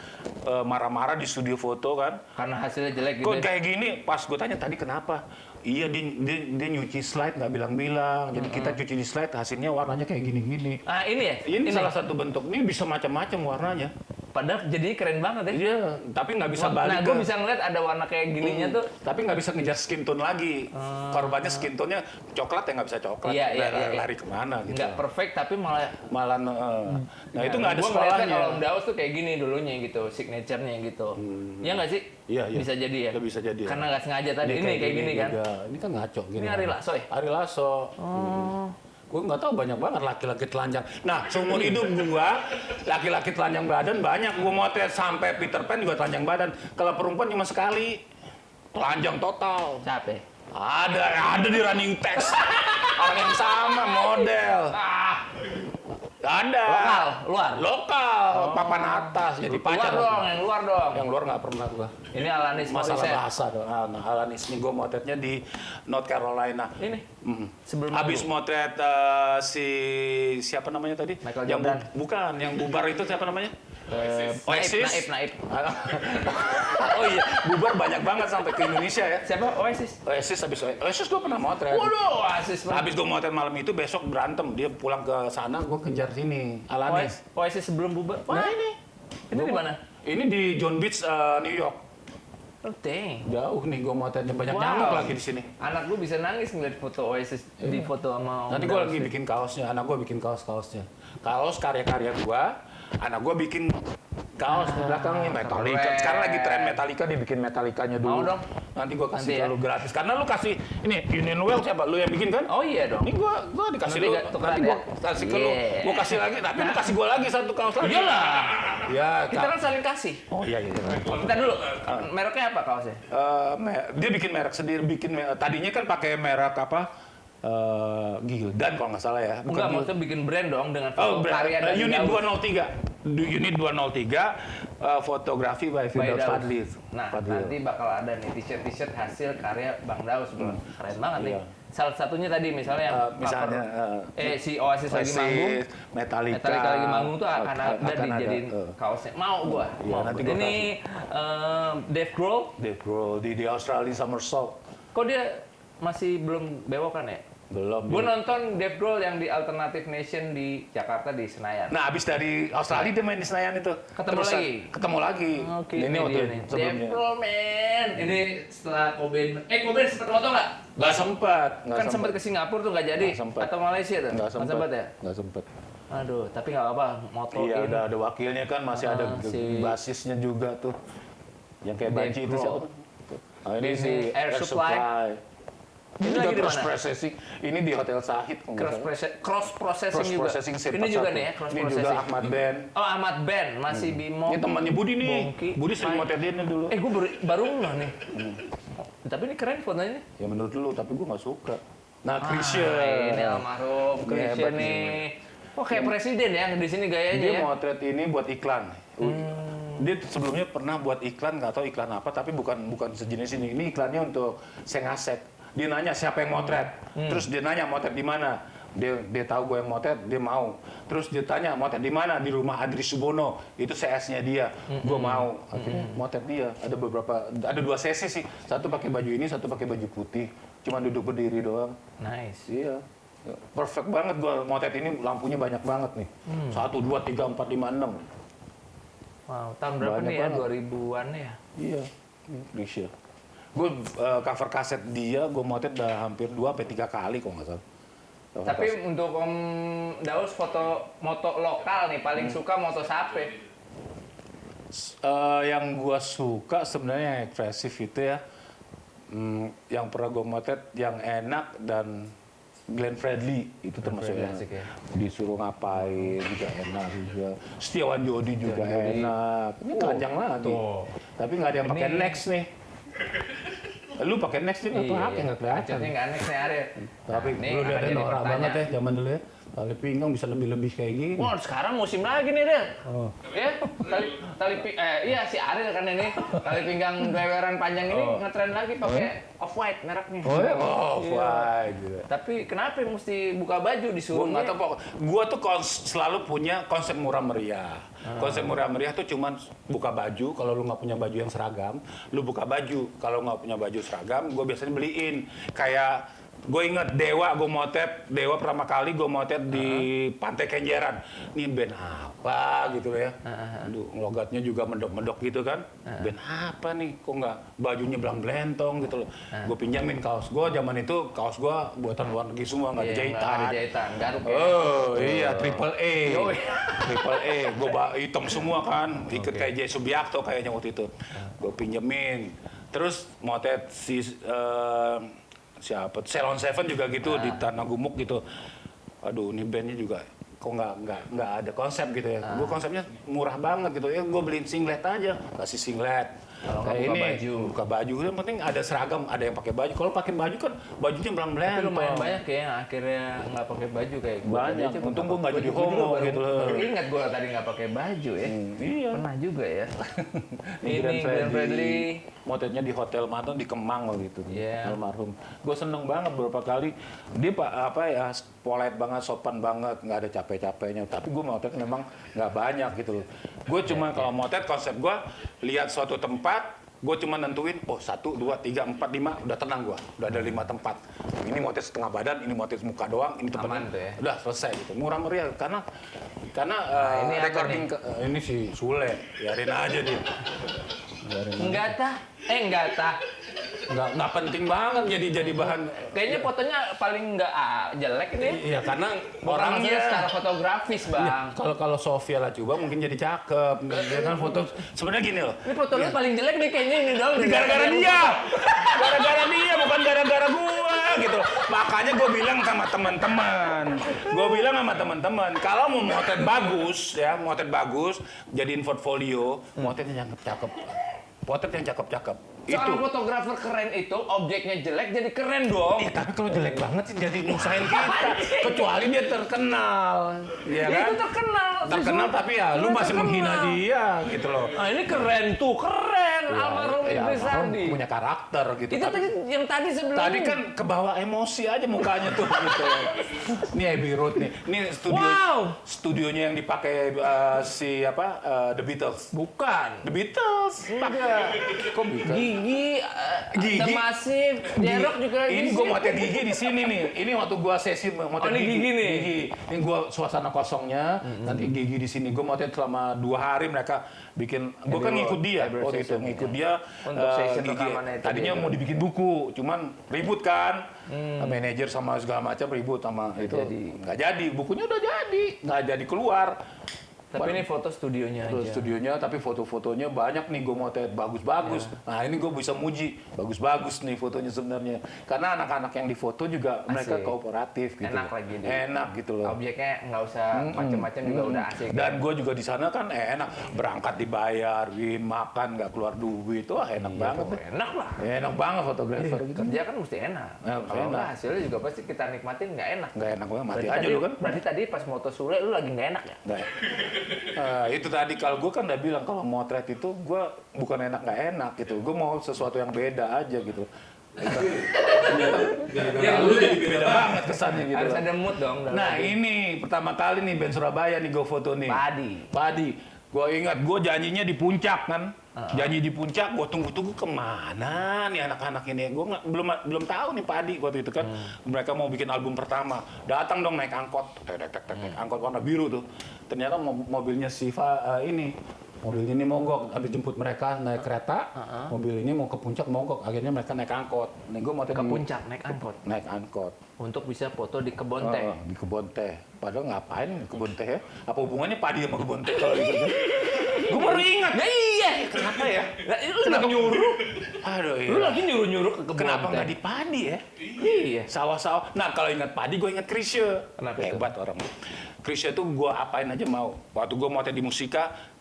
marah-marah di studio foto kan. karena hasilnya jelek gitu. Kok ya. kayak gini? Pas gue tanya tadi kenapa? Iya dia nyuci slide nggak bilang-bilang. Jadi kita cuci di slide hasilnya warnanya kayak gini-gini. Ah, ini ya? Ini salah satu bentuk. Ini bisa macam-macam warnanya. Padahal jadinya keren banget ya. Iya, tapi nggak bisa balik. Nah, gue bisa ngeliat ada warna kayak gininya tuh. Tapi nggak bisa ngejar skin tone lagi. Korbannya skin tone-nya coklat ya nggak bisa coklat. Iya, iya, iya. Lari kemana gitu. Nggak perfect, tapi malah... Malah, nah itu nggak ada Gue ngeliatnya sekolahnya. kalau Om Daus tuh kayak gini dulunya gitu, signature-nya gitu. Iya nggak sih? Iya, iya. Bisa jadi ya? Ya, bisa jadi. Karena nggak sengaja tadi. Ini kayak gini kan? juga. Ini kan ngaco gini. Ini Ari Lasso ya? Ari Lasso. Gue nggak tahu banyak banget laki-laki telanjang. Nah, seumur hidup gua laki-laki telanjang badan banyak. Gua motret sampai Peter Pan juga telanjang badan. Kalau perempuan cuma sekali. Telanjang total. Capek. Ada di running text. Orang yang sama model. Ada. Lokal, luar. Lokal, papan atas. Jadi Luar pacar. dong, yang luar dong. Yang luar nggak pernah gua. Ini Alanis Masalah Morissette. bahasa dong. Nah, Alanis ini gue motretnya di North Carolina. Ini, sebelum Habis manggung. motret siapa namanya tadi? Michael yang Jordan. bukan, yang bubar itu siapa namanya? Oasis. Naib. Oh iya, bubar banyak banget sampai ke Indonesia ya. Siapa? Oasis? Oasis gue pernah motret. Waduh, Oasis. Habis gue motret malam itu besok berantem, dia pulang ke sana, gue kejar sini. Alanis. Oasis sebelum bubar. Wah, ini. Ini di mana? Ini di John Beach, New York. Oh, dang. Jauh nih gue motretnya banyak Wow. nyamuk lagi di sini. Anak gue bisa nangis ngeliat foto Oasis di foto sama Om Nanti gue Daus lagi ya. bikin kaosnya, anak gue bikin kaos-kaosnya. Kaos karya-karya gue, anak gue bikin kaos di belakangnya Metallica. keren. Sekarang lagi tren Metallica, dia bikin Metallicanya dulu. Mau dong. Nanti gue kasih Nanti ke ya. lu gratis. Karena lu kasih, ini Union Well siapa? Lu yang bikin kan? Oh iya dong. Ini gue dikasih Nanti lu, nggak tukeran nanti gue ya? kasih ke lu. Yeah. Gue kasih lagi, tapi lu kasih gue lagi satu kaos lagi. Iyalah. Ya, Kita kan saling kasih. Oh iya, iya. Bentar dulu. Mereknya apa kaosnya? Dia bikin merek sendiri, tadinya kan pakai merek apa? Gildan kalau nggak salah ya. Enggak, Gildan. maksudnya bikin brand dong dengan foto Oh, karya dari Unit Daus. 203. Unit 203 fotografi by By Firdaus Daus. Fadli. Nah, Fadli. nanti bakal ada nih t-shirt hasil karya Bang Daus, bro. Keren banget nih. Iya. Salah satunya tadi misalnya yang misalnya cover, si Oasis lagi manggung, Metallica. Metallica lagi manggung tuh akan ada akan dijadiin kaosnya. Mau gua. Iya, Mau. nanti gua Ini Dave Grohl, Dave Grohl di Australian Summer Soul. kok dia masih belum bewokan ya? Belum. Gue nonton Dave Grohl yang di Alternative Nation di Jakarta di Senayan. Nah, habis dari Australia dia main di Senayan itu. Ketemu lagi? Ketemu lagi. Oke, Ini waktu dia nih. Dave sebelumnya. Grohl, man. Ini setelah Cobain. Cobain sempat foto nggak? Nggak sempat. Kan sempat ke Singapura tuh nggak jadi. Nggak sempat. Atau Malaysia tuh? Nggak sempat ya? Nggak sempat. Aduh, tapi nggak apa-apa. Motoin. Iya, ada wakilnya kan, masih ada si- basisnya juga tuh. Yang kayak Dave banci itu Grohl. siapa? Oh, ini si Air Supply. Ini Ini juga lagi di cross mana? processing. Ini di Hotel Sahid. kalau nggak salah. Cross processing Cross juga. processing Ini juga nih ya, cross Ini processing. juga Ahmad Ben. Oh, Ahmad Ben, masih Bimo. Ini temannya Budi nih. Bongki. Budi sering motret dia nih dulu. Gue baru nggak nih. Tapi ini keren fotonya nih. Ya menurut lu, tapi gua nggak suka. Nah, Ah, Christian. ini almarhum Ini Christian hebat nih. Oh, kayak presiden ya di sini gayanya Dia ya. motret ini buat iklan. Dia sebelumnya pernah buat iklan, nggak tahu iklan apa, tapi bukan sejenis ini. Ini iklannya untuk Sengasek. Dia nanya siapa yang motret. Terus dia nanya motret di mana. Dia tahu gue yang motret, dia mau. Terus dia tanya, motret di mana? Di rumah Adri Subono. Itu CS-nya dia. Gue mau. Akhirnya motret dia. Ada 2 sesi sih. Satu pakai baju ini, satu pakai baju putih. Cuma duduk berdiri doang. Nice. Iya. Perfect banget gue motret ini, lampunya banyak banget nih. 1, 2, 3, 4, 5, 6. Wow, tahun berapa Banyak nih ya? banget. 2000-an ya? Iya, Grisha. Gue cover kaset dia, gue motret udah hampir 2-3 kali kok nggak salah. Cover Tapi kaset. untuk Om Daus moto lokal nih paling suka moto sape. Yang gue suka sebenarnya yang ekspresif itu ya, yang pernah gue motret yang enak dan Glenn Fredly itu termasuk Fredly yang asik ya. disuruh ngapain juga enak juga. Setiawan Jodi juga enak. Ini telanjang lagi. tuh. Tapi nggak ada yang pakai Ini- next nih. Lu pakai next ini atau pakai nggak kelihatan. Acetnya nggak next nih Ariel. Tapi Nah, ini lu akan lihat jadi norak pertanyaan. banget ya zaman dulu ya. Tali pinggang bisa lebih-lebih kayak gini. Wah, sekarang musim lagi nih, Del. Oh. Ya, iya si Ariel kan ini. Tali pinggang gleweran panjang ini ngetren lagi pakai off-white mereknya. Oh ya? Oh, Iya. wah gitu. Tapi kenapa mesti buka baju disuruh? Gue nggak tahu pokok. Gue tuh selalu punya konsep murah meriah. Konsep murah meriah tuh cuman buka baju. Kalau lu nggak punya baju yang seragam, lu buka baju. Kalau nggak punya baju seragam, gue biasanya beliin. Kayak gue inget Dewa, gue motret Dewa pertama kali gue motret di Pantai Kenjeran. Ini band apa gitu loh ya. Aduh, logatnya juga mendok-mendok gitu kan. Band apa nih? Kok nggak bajunya belang-belentong gitu loh. Gue pinjamin kaos gue, zaman itu kaos gue buatan luar negeri semua, nggak ada Iya, nggak ada jahitan. jahitan, garuk ya. Oh iya, triple E. Yoi. Triple E. Gue hitam semua kan. Ikut kayak Jay Subiakto kayaknya waktu itu. Gue pinjemin. Terus motret siapa? Ceylon Seven juga gitu di Tanah Gumuk gitu. Aduh, ini bandnya juga kok nggak ada konsep gitu ya. Gue konsepnya murah banget gitu ya. Gue beliin singlet aja, kasih singlet. Kalau nggak Kayak buka ini baju. buka baju, yang penting ada seragam, ada yang pakai baju. Kalau pakai baju kan bajunya Tapi belang-belentong. lumayan banyak ya yang akhirnya nggak pakai baju kayak gue. Banyak. Tadi aja Untung nggak gua nggak pakai jadi baju. Gua juga homo baru- gitu loh. Baru ingat gue tadi nggak pakai baju ya. Iya. Pernah juga ya. Ini Glenn Fredly. Motretnya di Hotel Mantan di Kemang waktu itu. Iya. Almarhum. Gue seneng banget beberapa kali. Dia polite banget, sopan banget, nggak ada capek-capeknya. Tapi gue motret memang nggak banyak gitu loh. Gue cuma kalau motret konsep gue lihat suatu tempat. Gue cuma nentuin, 1, 2, 3, 4, 5, udah tenang gue. Udah ada 5 tempat. Ini motret setengah badan, ini motret muka doang, ini tempatnya. Aman tuh ya. Udah selesai gitu. Murah meriah karena ini apa recording ini si Sule, biarin aja dia. Biarin aja. Enggak tah. Nggak penting banget jadi bahan. Kayaknya fotonya paling nggak jelek ini. Iya karena Bukan maksudnya orangnya. secara fotografis, Bang. Kalau Sofia Lacuba mungkin jadi cakep. Dia kan foto sebenarnya gini loh. Ini foto lu paling jelek nih kayaknya ini dong. Gara-gara dia, gara-gara dia bukan gara-gara gua gitu. Makanya gue bilang sama teman-teman, kalau mau motret bagus ya, motret bagus, jadiin portfolio, motret yang cakep-cakep, potret yang cakep-cakep. Seorang fotografer keren itu objeknya jelek jadi keren dong. Iya, tapi kalau jelek banget sih jadi nyusahin kita. Kecuali dia terkenal, ya Dia kan? itu terkenal. Terkenal tapi ya lu Dia masih terkenal. menghina dia gitu loh. Nah ini keren tuh, keren. Almarhum Idris almarhum Sardi. punya karakter gitu. Itu Tapi tadi yang tadi sebelum tadi kan kebawa emosi aja mukanya tuh gitu. Ini Abbey Road nih. Ini Wow. studionya yang dipakai The Beatles. bukan. The Beatles. Enggak. Kok bukan? Gigi, Gigi. The Massive, Jerok juga Ini di gue situ. motret gigi di sini nih. Ini waktu gue sesi motret Oh, ini gigi nih. Gigi. Ini gue suasana kosongnya. Nanti gigi di sini. Gue motret selama 2 hari mereka bikin. Gue kan Abbey ngikut Road. dia. Abbey Road Waktu itu session, ngikut dia. Untuk session gigi. rekamannya itu Tadinya dia. mau dibikin buku, cuman ribut kan. Manajer sama segala macam ribut sama itu. jadi. Nggak jadi. Bukunya udah jadi. Nggak jadi keluar. Tapi ini foto studionya Terus aja. studionya, tapi foto-fotonya banyak nih gue motret bagus-bagus. Nah ini gue bisa muji bagus-bagus nih fotonya sebenarnya. Karena anak-anak yang difoto juga mereka Asik. kooperatif gitu. Enak loh. lagi dia. Enak gitu loh. Objeknya nggak usah macam-macam juga udah asik. Dan gue juga di sana kan enak, berangkat dibayarin, makan nggak keluar duit, wah enak banget deh. Enak lah. Enak banget fotografer gitu. Kerja kan mesti enak. Ya, Kalau enak. nggak hasilnya juga pasti kita nikmatin nggak enak. Nggak enak banget, mati Berarti aja tadi- lu kan. Berarti tadi pas moto Sule lu lagi nggak enak ya? Nggak. Itu tadi kalau gue kan udah bilang kalau motret itu gue bukan enak nggak enak gitu, gue mau sesuatu yang beda aja gitu. Yang lu jadi Beda banget banget kesannya gitu. Harus loh. ada mood dong. dalam Nah lagu. ini pertama kali nih band Surabaya nih gue foto nih. Padi. Gue ingat gue janjinya di puncak kan. Janji di puncak, gue tunggu-tunggu kemana nih anak-anak ini. Gue belum tahu nih Padi waktu itu kan. Mereka mau bikin album pertama. Datang dong naik angkot. Angkot warna biru tuh. Ternyata mobilnya Siva ini. Mobil ini mogok, habis jemput mereka naik kereta, mobil ini mau ke puncak mogok, akhirnya mereka naik angkot. Nih gue mau Ke puncak naik angkot naik angkot. untuk bisa foto di kebun teh. Di kebun teh. Padahal ngapain di kebun teh ya? Apa hubungannya Padi sama kebun teh kalau gitu? Gue baru ingat. Ya iya. Kenapa ya? Nah, lu lagi nyuruh. Aduh iya. Lu lagi nyuruh ke kebun Kenapa teh. nggak di Padi ya? Iya. Sawah-sawah. Nah kalau ingat Padi, gue ingat Krisya. Kenapa itu? Hebat orang. Krisya tuh gue apain aja mau. Waktu gue mau di Musika,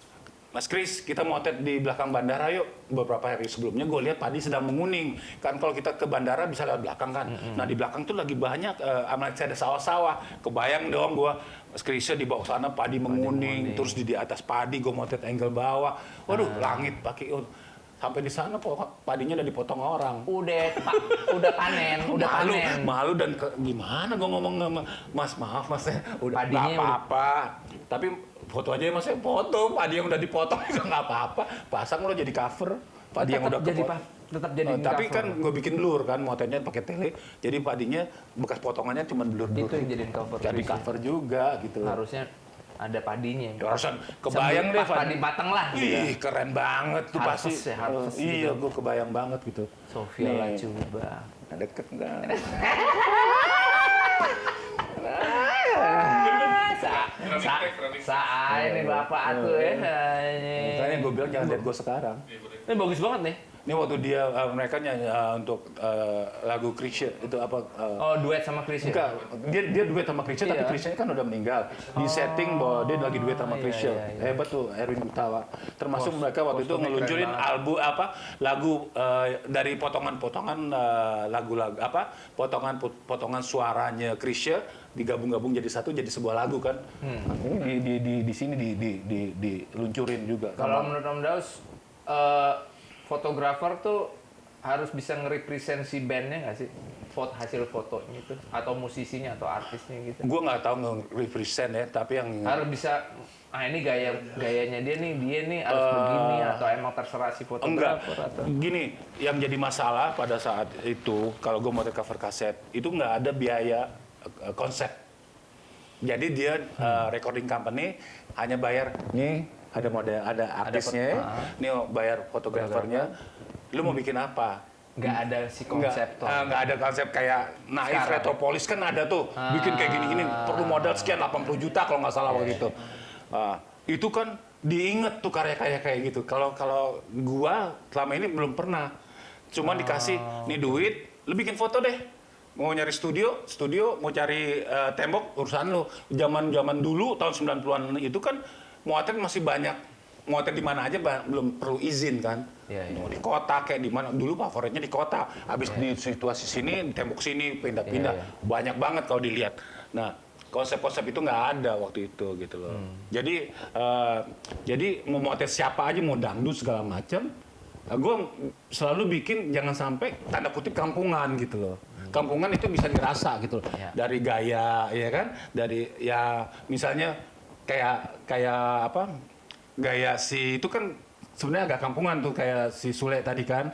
Mas Kris, kita motret di belakang bandara yuk. Beberapa hari sebelumnya gue lihat Padi sedang menguning. Kan kalau kita ke bandara bisa lewat belakang kan. Nah di belakang tuh lagi banyak, ada sawah-sawah. Kebayang dong gue, Mas Krisnya di bawah sana Padi menguning. Terus di atas Padi gue motret angle bawah. Waduh, langit pakai. Sampai di sana padinya udah dipotong orang. Udah panen, udah panen. Malu dan gimana gue ngomong sama Mas, maaf Mas ya. Udah Padinya nggak apa-apa. Tapi foto aja ya Mas, foto padi yang udah dipotong juga nggak apa-apa. Pasang lo jadi cover padi yang udah tetap jadi tapi cover. kan gue bikin blur kan, motretnya pakai tele. Jadi padinya bekas potongannya cuma blur-blur. Itu yang jadiin cover. Jadi cover juga gitu. Harusnya ada padinya. Harusnya kebayang deh padi matang lah. Ih, keren banget tuh Harvest pasti. ya, harvest Iya, gitu. gue kebayang banget gitu. Sofia Nih. Lacuba. Deket enggak? Saat ini bapak tuh ya. Makanya gue bilang jangan lihat gue sekarang. Ini bagus banget nih. Ini waktu dia mereka nyanyi untuk lagu Krisya itu apa? Oh, duet sama Chris ya? Enggak, dia duet sama Krisya, tapi Iya. Krisya kan udah meninggal. Di setting bahwa dia lagi duet sama iya, Krisya. iya, iya. Hebat tuh Erwin Gutawa. Termasuk mereka waktu itu kostumnya ngeluncurin keren banget. album lagu dari potongan-potongan lagu-lagu potongan suaranya Krisya digabung-gabung jadi satu jadi sebuah lagu kan. Di sini diluncurin juga. Kalau menurut Om Daus, fotografer tuh harus bisa nge-represent si bandnya nggak sih? Hasil fotonya itu, atau musisinya atau artisnya gitu. Gue nggak tahu nge-represent ya, tapi yang Harus bisa, ini gayanya dia nih harus begini, atau emang terserah si enggak. fotografer atau Gini, yang jadi masalah pada saat itu kalau gue mau cover kaset itu nggak ada biaya konsep. Jadi dia recording company hanya bayar nih ada model, ada artisnya, nih bayar fotografernya. Lu mau bikin apa? nggak ada si konsep tuh. Nggak ada konsep kayak Naif Sekarang. Retropolis kan ada tuh bikin kayak gini-gini perlu modal sekian 80 juta kalau nggak salah waktu itu. Itu kan diinget tuh karya-karya kayak gitu. Kalau gua selama ini belum pernah. Cuma dikasih nih duit, lu bikin foto deh. Mau nyari studio, mau cari tembok urusan lu. Zaman dulu tahun 90-an itu kan muatan masih banyak. Muatan di mana aja belum perlu izin kan. Iya, iya. Mau di kota kayak di mana dulu favoritnya di kota. Habis di situasi sini, di tembok sini pindah-pindah. Iya, iya. Banyak banget kalau dilihat. Nah, konsep-konsep itu nggak ada waktu itu gitu loh. Jadi mau motret siapa aja, mau dangdut segala macam. Gue selalu bikin jangan sampai tanda kutip kampungan gitu loh. Kampungan itu bisa dirasa gitu loh. Ya. Dari gaya, ya kan? Dari ya misalnya kayak apa? Gaya si itu kan sebenarnya agak kampungan tuh kayak si Sule tadi kan.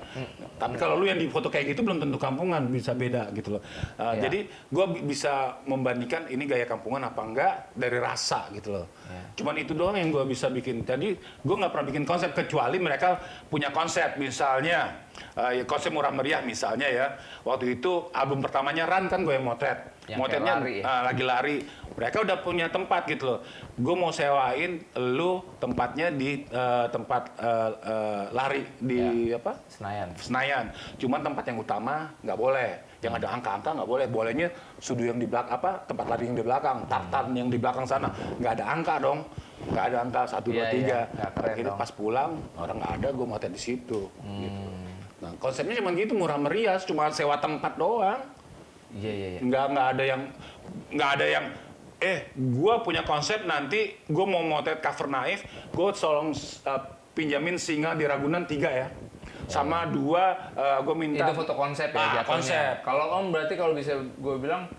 Tapi kalau lu yang difoto kayak gitu belum tentu kampungan, bisa beda gitu loh. Ya. Jadi gue bisa membandingkan ini gaya kampungan apa enggak dari rasa gitu loh. Ya. Cuman itu doang yang gue bisa bikin. Jadi gue nggak pernah bikin konsep kecuali mereka punya konsep. Misalnya konsep murah meriah misalnya ya. Waktu itu album pertamanya Run kan gue yang motret. Yang Motretnya kayak lari ya? lagi lari. Mereka udah punya tempat gitu loh. Gue mau sewain lu tempatnya di tempat lari di apa? Senayan. Cuman tempat yang utama nggak boleh. Yang ada angka-angka nggak boleh. Bolehnya studio yang di belakang tempat lari yang di belakang, tartan yang di belakang sana. Nggak ada angka dong. Nggak ada angka 1, 2, 3. Iya, nggak keren Akhirnya dong. pas pulang orang nggak ada, gue motret di situ. Gitu. Nah konsepnya cuma gitu, murah meriah, cuma sewa tempat doang. Iya. Nggak ada yang gua punya konsep nanti gua mau motret cover Naif, gua tolong pinjamin singa di Ragunan 3 ya. Sama 2 gua minta Itu foto konsep ya jatuhnya. konsep. Kalau Om berarti kalau bisa gue bilang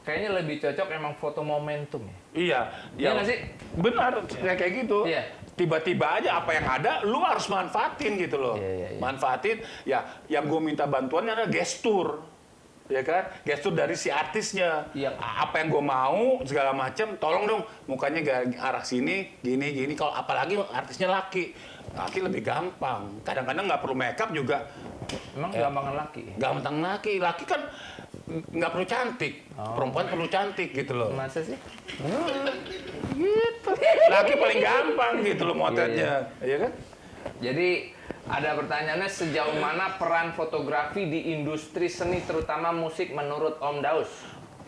kayaknya lebih cocok emang foto momentum ya. Iya, Iya nggak sih? Benar, kayak gitu. Iya. Tiba-tiba aja apa yang ada, lu harus manfaatin gitu loh. Iya. Manfaatin, ya yang gue minta bantuannya adalah gestur. Ya kan? Gestur dari si artisnya. Iya. Apa yang gue mau, segala macam, tolong dong mukanya arah sini, gini. Kalau apalagi artisnya laki. Laki lebih gampang. Kadang-kadang nggak perlu makeup juga. Emang gampangan laki. Gampang laki. Laki kan nggak perlu cantik. Perempuan perlu cantik gitu loh. Masa sih? Gitu. Laki paling gampang gitu loh motretnya. Iya kan? Jadi ada pertanyaannya, sejauh mana peran fotografi di industri seni terutama musik menurut Om Daus?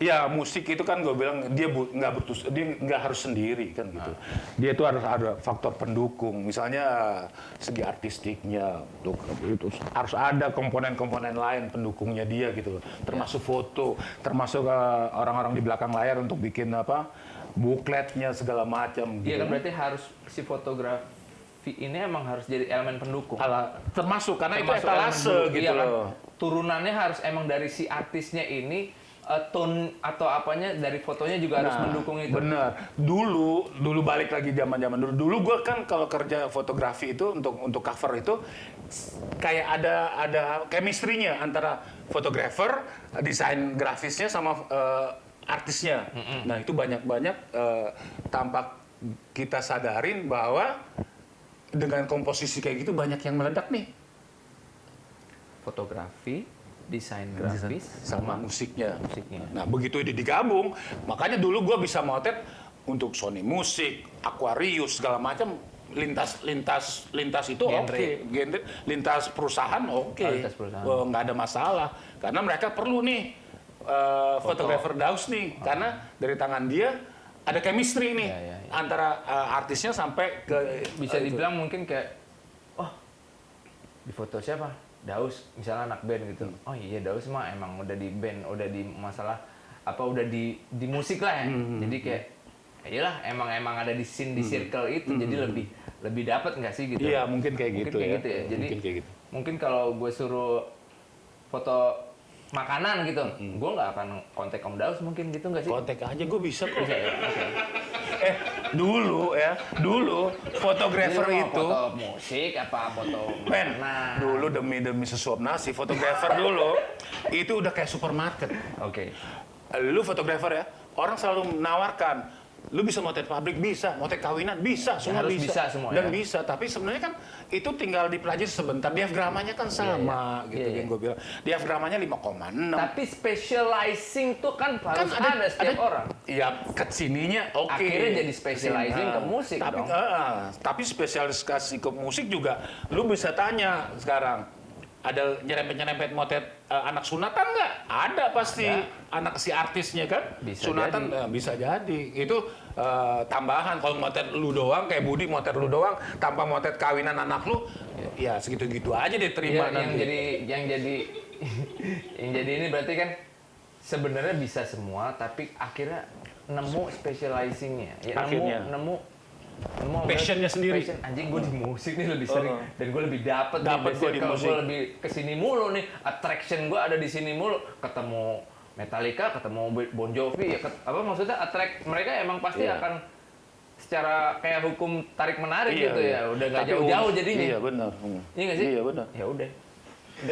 Ya musik itu kan gue bilang dia nggak harus sendiri kan gitu. Dia itu harus ada faktor pendukung. Misalnya segi artistiknya, itu harus ada komponen-komponen lain pendukungnya dia gitu loh. Termasuk foto, termasuk orang-orang di belakang layar untuk bikin bukletnya segala macam. Iya Gitu. kan, berarti harus si fotografi ini emang harus jadi elemen pendukung. Termasuk karena Termasuk itu etalase elemen pendukung. gitu Iya kan? loh. Turunannya harus emang dari si artisnya ini, tone atau apanya dari fotonya juga harus mendukung itu. Bener. Dulu balik lagi zaman-zaman dulu. Dulu gue kan kalau kerja fotografi itu untuk cover itu kayak ada chemistry-nya antara fotografer, desain grafisnya sama artisnya. Nah itu banyak-banyak tampak kita sadarin bahwa dengan komposisi kayak gitu banyak yang meledak nih. Fotografi, desain grafis, Sama musiknya. musiknya. Nah begitu itu digabung, makanya dulu gue bisa motret untuk Sony Musik, Aquarius segala macam, lintas itu Genre. oke, genre, lintas perusahaan oke, Oh, lintas perusahaan. nggak ada masalah, karena mereka perlu nih fotografer Daus nih, karena dari tangan dia ada chemistry nih Ya. antara artisnya sampai ke Bisa dibilang mungkin kayak, oh di foto siapa? Daus, misalnya anak band gitu. Oh iya, Daus mah emang udah di band, udah di masalah apa, udah di musik lah ya. Jadi kayak iyalah, emang ada di scene, di circle itu, jadi lebih dapat nggak sih gitu? Iya mungkin kayak Mungkin gitu kayak ya. gitu ya. Jadi Mungkin kayak gitu. mungkin kalau gue suruh foto makanan gitu, gue nggak akan kontak Om Daus mungkin gitu nggak sih? Kontak aja gue bisa kok. Bisa ya? Oke. Dulu fotografer Jadi lu mau itu foto musik apa foto Men, makanan? dulu demi sesuap nasi, fotografer dulu itu udah kayak supermarket. Oke. Lu fotografer ya, orang selalu menawarkan, lu bisa motret pabrik, bisa, motret kawinan, bisa, semua harus bisa. bisa semua, Dan ya? bisa, tapi sebenarnya kan itu tinggal dipelajari sebentar. Diafgramanya kan sama, gitu Iya, yang gue bilang. Diafgramanya 5,6. Tapi specializing tuh kan harus ada setiap orang. Iya, kesininya oke. Akhirnya jadi specializing ke musik tapi, dong. Tapi spesialisasi ke musik juga, lu bisa tanya sekarang. Ada nyerempet-nyerempet motret anak sunatan nggak? Ada pasti. Anak si artisnya kan? Bisa sunatan jadi. bisa jadi. Itu tambahan. Kalau motret lu doang, kayak Budi motret lu doang, tanpa motret kawinan anak lu, ya segitu-gitu aja dia terima Iya, nanti. yang jadi ini berarti kan sebenarnya bisa semua, tapi akhirnya nemu specializingnya. Ya, Akhirnya. nemu Passionnya sendiri. Passion, anjing gue di musik nih lebih sering dan gue lebih dapet Dapet gua di kalau musik. gue lebih kesini mulu nih, attraction gue ada di sini mulu, ketemu Metallica, ketemu Bon Jovi, ya apa maksudnya attract mereka emang pasti Iya. akan secara kayak hukum tarik menarik Iya, gitu iya. ya, udah nggak Tapi jauh-jauh jadinya. Iya benar. Iya nggak sih? Iya benar. Ya udah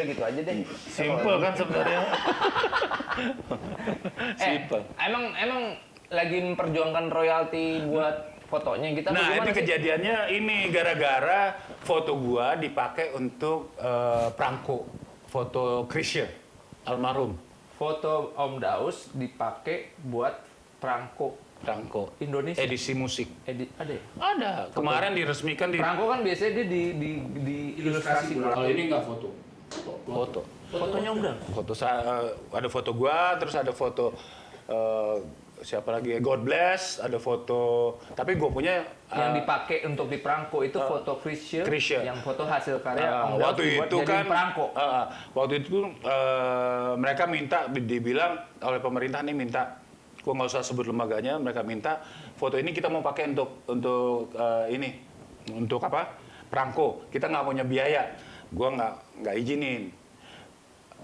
gitu aja deh. Simple kan sebenarnya. Simple. Emang lagi memperjuangkan royalti buat fotonya kita. Nah, bagaimana itu sih? kejadiannya ini gara-gara foto gua dipakai untuk Prangko, foto Krisya almarhum. Foto Om Daus dipakai buat Prangko Prangko Indonesia. edisi musik. Ada ya? Ada. Kemarin diresmikan di Prangko kan biasanya dia di ilustrasi bola. Kalau ini nggak foto. foto. Fotonya Om Daus. Ada foto gua, terus ada foto siapa lagi? God Bless, ada foto. Tapi gua punya Yang dipakai untuk di Prangko itu foto Krisya, Krisya. yang foto hasil karya Om Daus waktu dibuat itu jadi kan Prangko. waktu itu mereka minta dibilang oleh pemerintah nih minta, gua nggak usah sebut lembaganya, mereka minta foto ini kita mau pakai untuk ini untuk apa Prangko, kita nggak punya biaya, gua nggak izinin,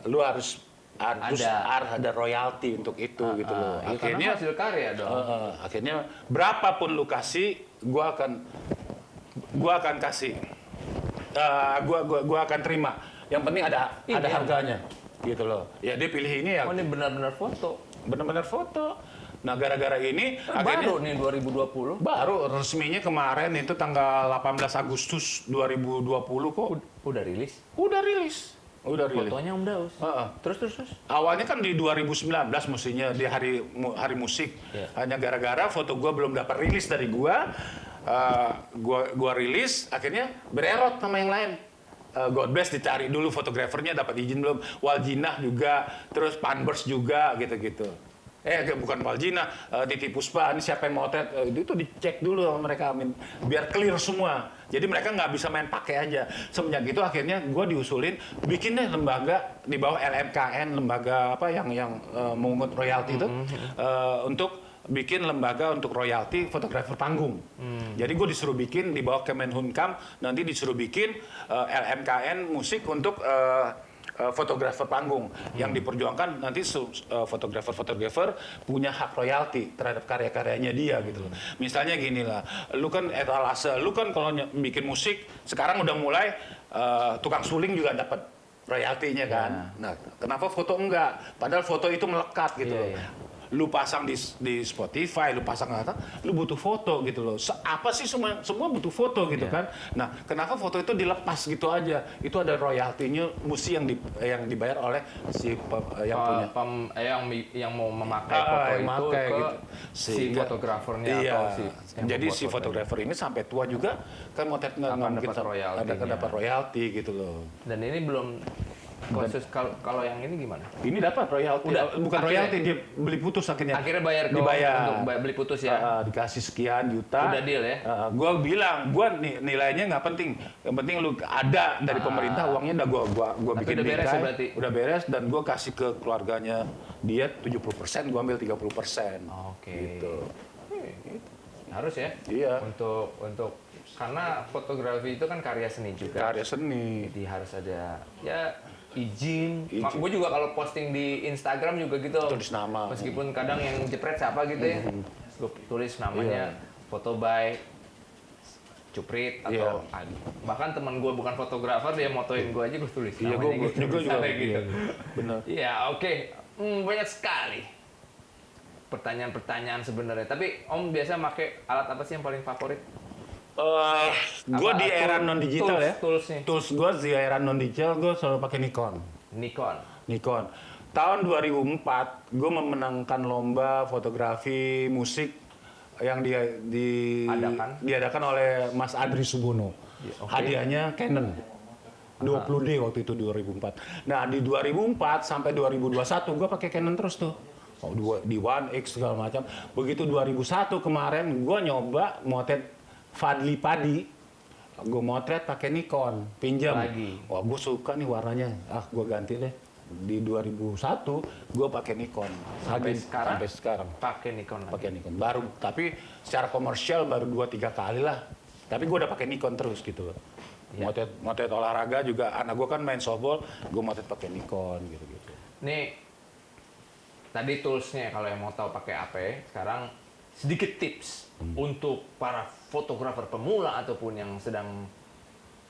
lu harus ada royalti untuk itu gitu loh. Ya, karena hasil karya dong. Akhirnya berapapun lu kasih, gua akan kasih. Gua akan terima. Yang penting ada harganya gitu loh. Ya dia pilih ini ya. Oh, ini benar-benar foto. Benar-benar foto. Nah, gara-gara ini Baru nih 2020. baru resminya kemarin itu tanggal 18 Agustus 2020 kok. Udah rilis. Udah rilis. Fotonya Om Daus. Terus. Awalnya kan di 2019 mestinya di hari musik. Iya. Hanya gara-gara foto gua belum dapat rilis dari gua rilis, akhirnya bererot sama yang lain. God bless dicari dulu fotografernya dapat izin belum. Waljinah juga, terus Panbers juga gitu-gitu. Bukan Waljinah, Titi Puspa, ini siapa yang motret, itu dicek dulu sama mereka, biar clear semua. Jadi mereka nggak bisa main pakai aja. Semenjak itu akhirnya gue diusulin bikin deh lembaga di bawah LMKN, lembaga apa yang mengungut royalti itu, untuk bikin lembaga untuk royalti fotografer panggung. Jadi gue disuruh bikin di bawah Kemenhumkam, nanti disuruh bikin LMKN musik untuk fotografer panggung yang diperjuangkan nanti fotografer punya hak royalti terhadap karya-karyanya dia gitu loh. Misalnya gini lah, lu kan etalase, lu kan kalau bikin musik sekarang udah mulai tukang suling juga dapat royaltinya kan. Nah, kenapa foto enggak? Padahal foto itu melekat gitu loh. Lu pasang di Spotify, lu pasang lu butuh foto gitu loh. Apa sih semua butuh foto gitu kan. Nah, kenapa foto itu dilepas gitu aja? Itu ada royaltinya mesti yang dibayar oleh si yang punya yang mau memakai foto itu ke gitu. si fotografernya atau si jadi si fotografer ini sampai tua juga kan mau dapat royalti gitu loh. Dan ini belum khusus kalau yang ini gimana? Ini dapat royalti. Bukan royalti, dia beli putus akhirnya. Akhirnya bayar untuk beli putus ya. Dikasih sekian juta. Udah deal ya. Gua bilang, nilainya nggak penting. Yang penting lu ada dari pemerintah uangnya udah gua bikin udah beres ya berarti? Udah beres dan gua kasih ke keluarganya dia 70%, gua ambil 30%. Oke. Gitu. Harus ya? Iya. Untuk karena fotografi itu kan karya seni juga. Karya seni. Jadi harus ada izin. Gue juga kalau posting di Instagram juga gitu. Tulis nama. Meskipun kadang yang jepret siapa gitu ya. Gue tulis namanya foto by Cuprit atau bahkan teman gue bukan fotografer dia motoin gue aja gue tulis. Iya, gue juga gitu. Benar. Iya, oke. Banyak sekali pertanyaan-pertanyaan sebenarnya. Tapi Om biasa pakai alat apa sih yang paling favorit? Gue di era non digital ya. Tools Gue di era non digital gue selalu pakai Nikon. Tahun 2004 gue memenangkan lomba fotografi musik yang diadakan oleh Mas Adri Subono. Hadiahnya Canon 20D waktu itu 2004. Nah di 2004 sampai 2021 gue pakai Canon terus tuh. Di 1X segala macam. Begitu 2001 kemarin gue nyoba motret Fadli Padi, gue motret pakai Nikon, pinjam. Wah, gue suka nih warnanya. Gue ganti deh. Di 2001, gue pakai Nikon. Sampai sekarang pakai Nikon. Baru, tapi secara komersial baru 2-3 kali lah. Tapi gue udah pakai Nikon terus gitu loh. Motret olahraga juga. Anak gue kan main softball, gue motret pakai Nikon gitu-gitu. Nih, tadi toolsnya kalau yang mau tahu pakai apa, sekarang sedikit tips untuk para fotografer pemula ataupun yang sedang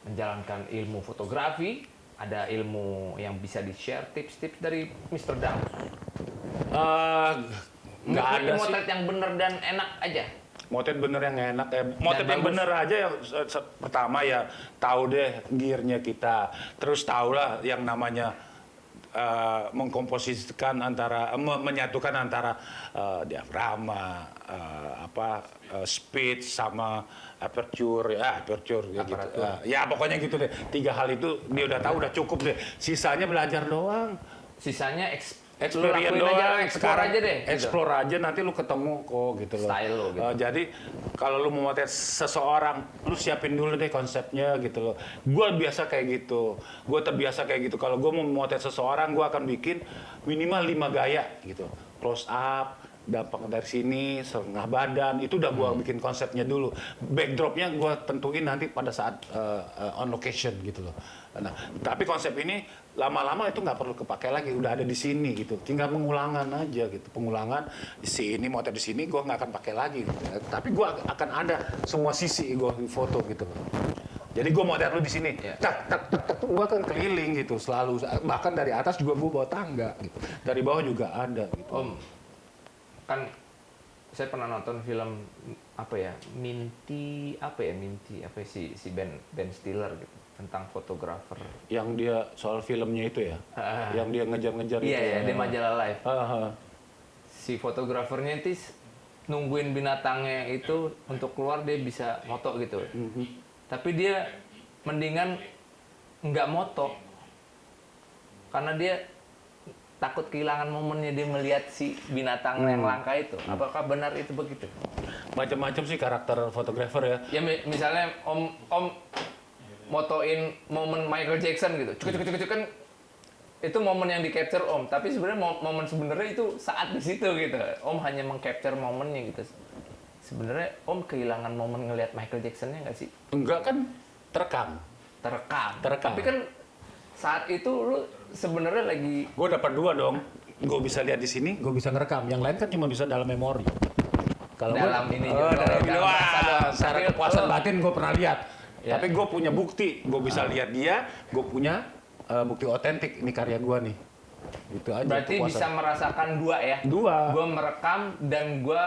menjalankan ilmu fotografi. Ada ilmu yang bisa di-share, tips-tips dari Mr. Daus? Nggak ada sih. Motret yang bener dan enak aja. Motret bener yang enak motret yang bener aja ya pertama ya tahu deh gearnya kita. Terus tahulah yang namanya mengkomposisikan menyatukan antara diafragma, speed sama aperture gitu. Ya pokoknya gitu deh. 3 hal itu dia udah tahu udah cukup deh. Sisanya belajar doang. Sisanya Experience doang, explore aja deh. Explore aja nanti lu ketemu kok gitu loh. Style lo gitu. Jadi kalau lu mau motret seseorang, lu siapin dulu deh konsepnya gitu loh. Gua biasa kayak gitu. Gua terbiasa kayak gitu. Kalau gua mau motret seseorang, gua akan bikin minimal 5 gaya gitu. Close up, dampak dari sini, setengah badan, itu udah gua bikin konsepnya dulu. Backdropnya gua tentuin nanti pada saat on location gitu loh. Nah, tapi konsep ini lama-lama itu nggak perlu kepakai lagi, udah ada di sini gitu. Tinggal pengulangan aja gitu, pengulangan di sini, motor di sini, gua nggak akan pakai lagi. Gitu. Tapi gua akan ada semua sisi gua di foto gitu loh. Jadi gue model lu di sini, tak, gue kan keliling gitu selalu, bahkan dari atas juga gue bawa tangga gitu, dari bawah juga ada gitu. Om, kan saya pernah nonton film apa ya, Minty apa si Ben Stiller gitu tentang fotografer. Yang dia soal filmnya itu ya, yang dia ngejar-ngejar itu. Iya, di majalah Life. Ah. Si fotografernya itu nungguin binatangnya itu untuk keluar dia bisa foto gitu. Tapi dia mendingan nggak moto karena dia takut kehilangan momennya dia melihat si binatang yang langka itu. Apakah benar itu begitu? Macam-macam sih karakter fotografer ya. Ya misalnya om motoin momen Michael Jackson gitu, cuk kan itu momen yang di capture om. Tapi sebenarnya momen sebenarnya itu saat di situ gitu. Om hanya mengcapture momennya gitu. Sebenarnya om kehilangan momen ngelihat Michael Jackson-nya nggak sih? Enggak kan terekam. Tapi kan saat itu lu sebenarnya lagi Gue dapat dua dong. Gue bisa lihat di sini, gue bisa ngerekam. Yang lain kan cuma bisa dalam memori. Kalau dalam ini dalam dalam bahasa doang. secara Tapi kepuasan lu- batin gue pernah lihat. Ya. Tapi gue punya bukti. Gue bisa lihat dia. Gue punya bukti otentik. Ini karya gue nih. Itu aja. Berarti kepuasan. bisa merasakan dua ya? Dua. Gue merekam dan gue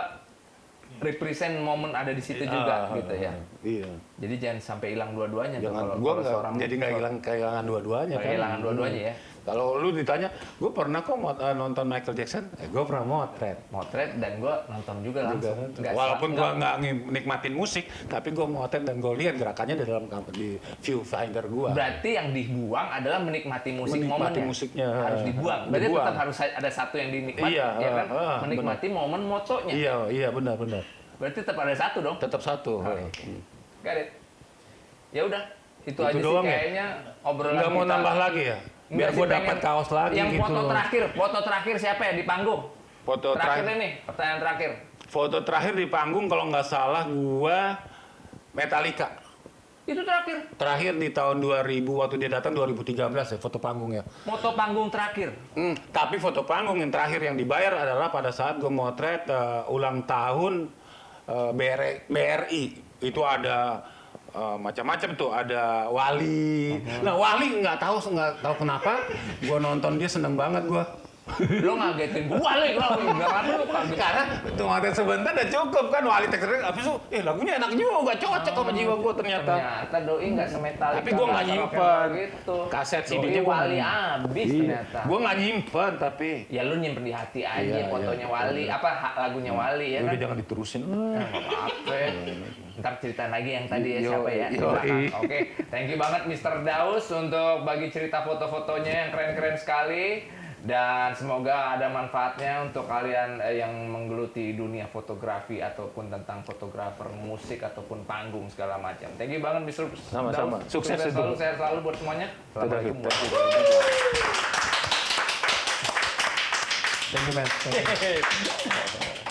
represent momen ada di situ juga gitu ya. Iya. Jadi jangan sampai hilang dua-duanya tuh Jangan, kalau gue seorang nggak jadi nggak kehilangan dua-duanya kan. kehilangan dua-duanya ya. Kalau lu ditanya, gue pernah kok nonton Michael Jackson, gue pernah motret. Motret dan gue nonton juga langsung. Nggak Walaupun salah- gue nggak nikmatin musik, tapi gue motret dan gue lihat gerakannya di dalam di viewfinder gue. Berarti yang dibuang adalah menikmati musik Menikmati momennya. musiknya. Harus dibuang. Berarti Dibuang. tetap harus ada satu yang dinikmati, Iya, ya kan? Menikmati momen motonya. Iya benar. Berarti tetap ada satu dong. Tetap satu. Got it. Ya udah, itu aja sih doang ya? kayaknya obrolan Nggak mau kita. nambah lagi ya? Biar Enggak gue sih, dapat pengen- kaos lagi yang gitu. foto terakhir siapa ya di panggung? Foto terakhir terakhir. nih, pertanyaan terakhir. Foto terakhir di panggung kalau nggak salah gue Metallica. Itu terakhir. Terakhir di tahun 2000 waktu dia datang 2013 ya foto panggung ya. Foto panggung terakhir. Tapi foto panggung yang terakhir yang dibayar adalah pada saat gue motret ulang tahun BRI. Itu ada macam-macam tuh, ada Wali. Nah Wali nggak tahu kenapa gue nonton dia seneng banget gue. Lo ngagetin gue balik lo. Enggak lu kaget. Karena tuh motret sebentar udah cukup kan Wali teksturnya habis itu lagunya enak juga cocok sama jiwa gue ternyata. Ternyata doi enggak semetal. Tapi gua nggak nyimpen. gitu. Kaset Doi CD-nya gua Wali nggak abis ternyata. Gue nggak nyimpen tapi Ya lu nyimpen di hati aja Iya, fotonya iya. Wali, apa lagunya Wali ya kan? udah jangan diterusin. Apa ya? Ntar cerita lagi yang tadi ya siapa ya? di Yoi. belakang. Oke, thank you banget Mr. Daus untuk bagi cerita foto-fotonya yang keren-keren sekali. Dan semoga ada manfaatnya untuk kalian yang menggeluti dunia fotografi ataupun tentang fotografer musik ataupun panggung segala macam. Thank you banget Mr. Sama-sama. Daus. Sukses selalu, itu. sehat selalu buat semuanya. Assalamualaikum Dadah, warahmatullahi wabarakatuh. Thank you man.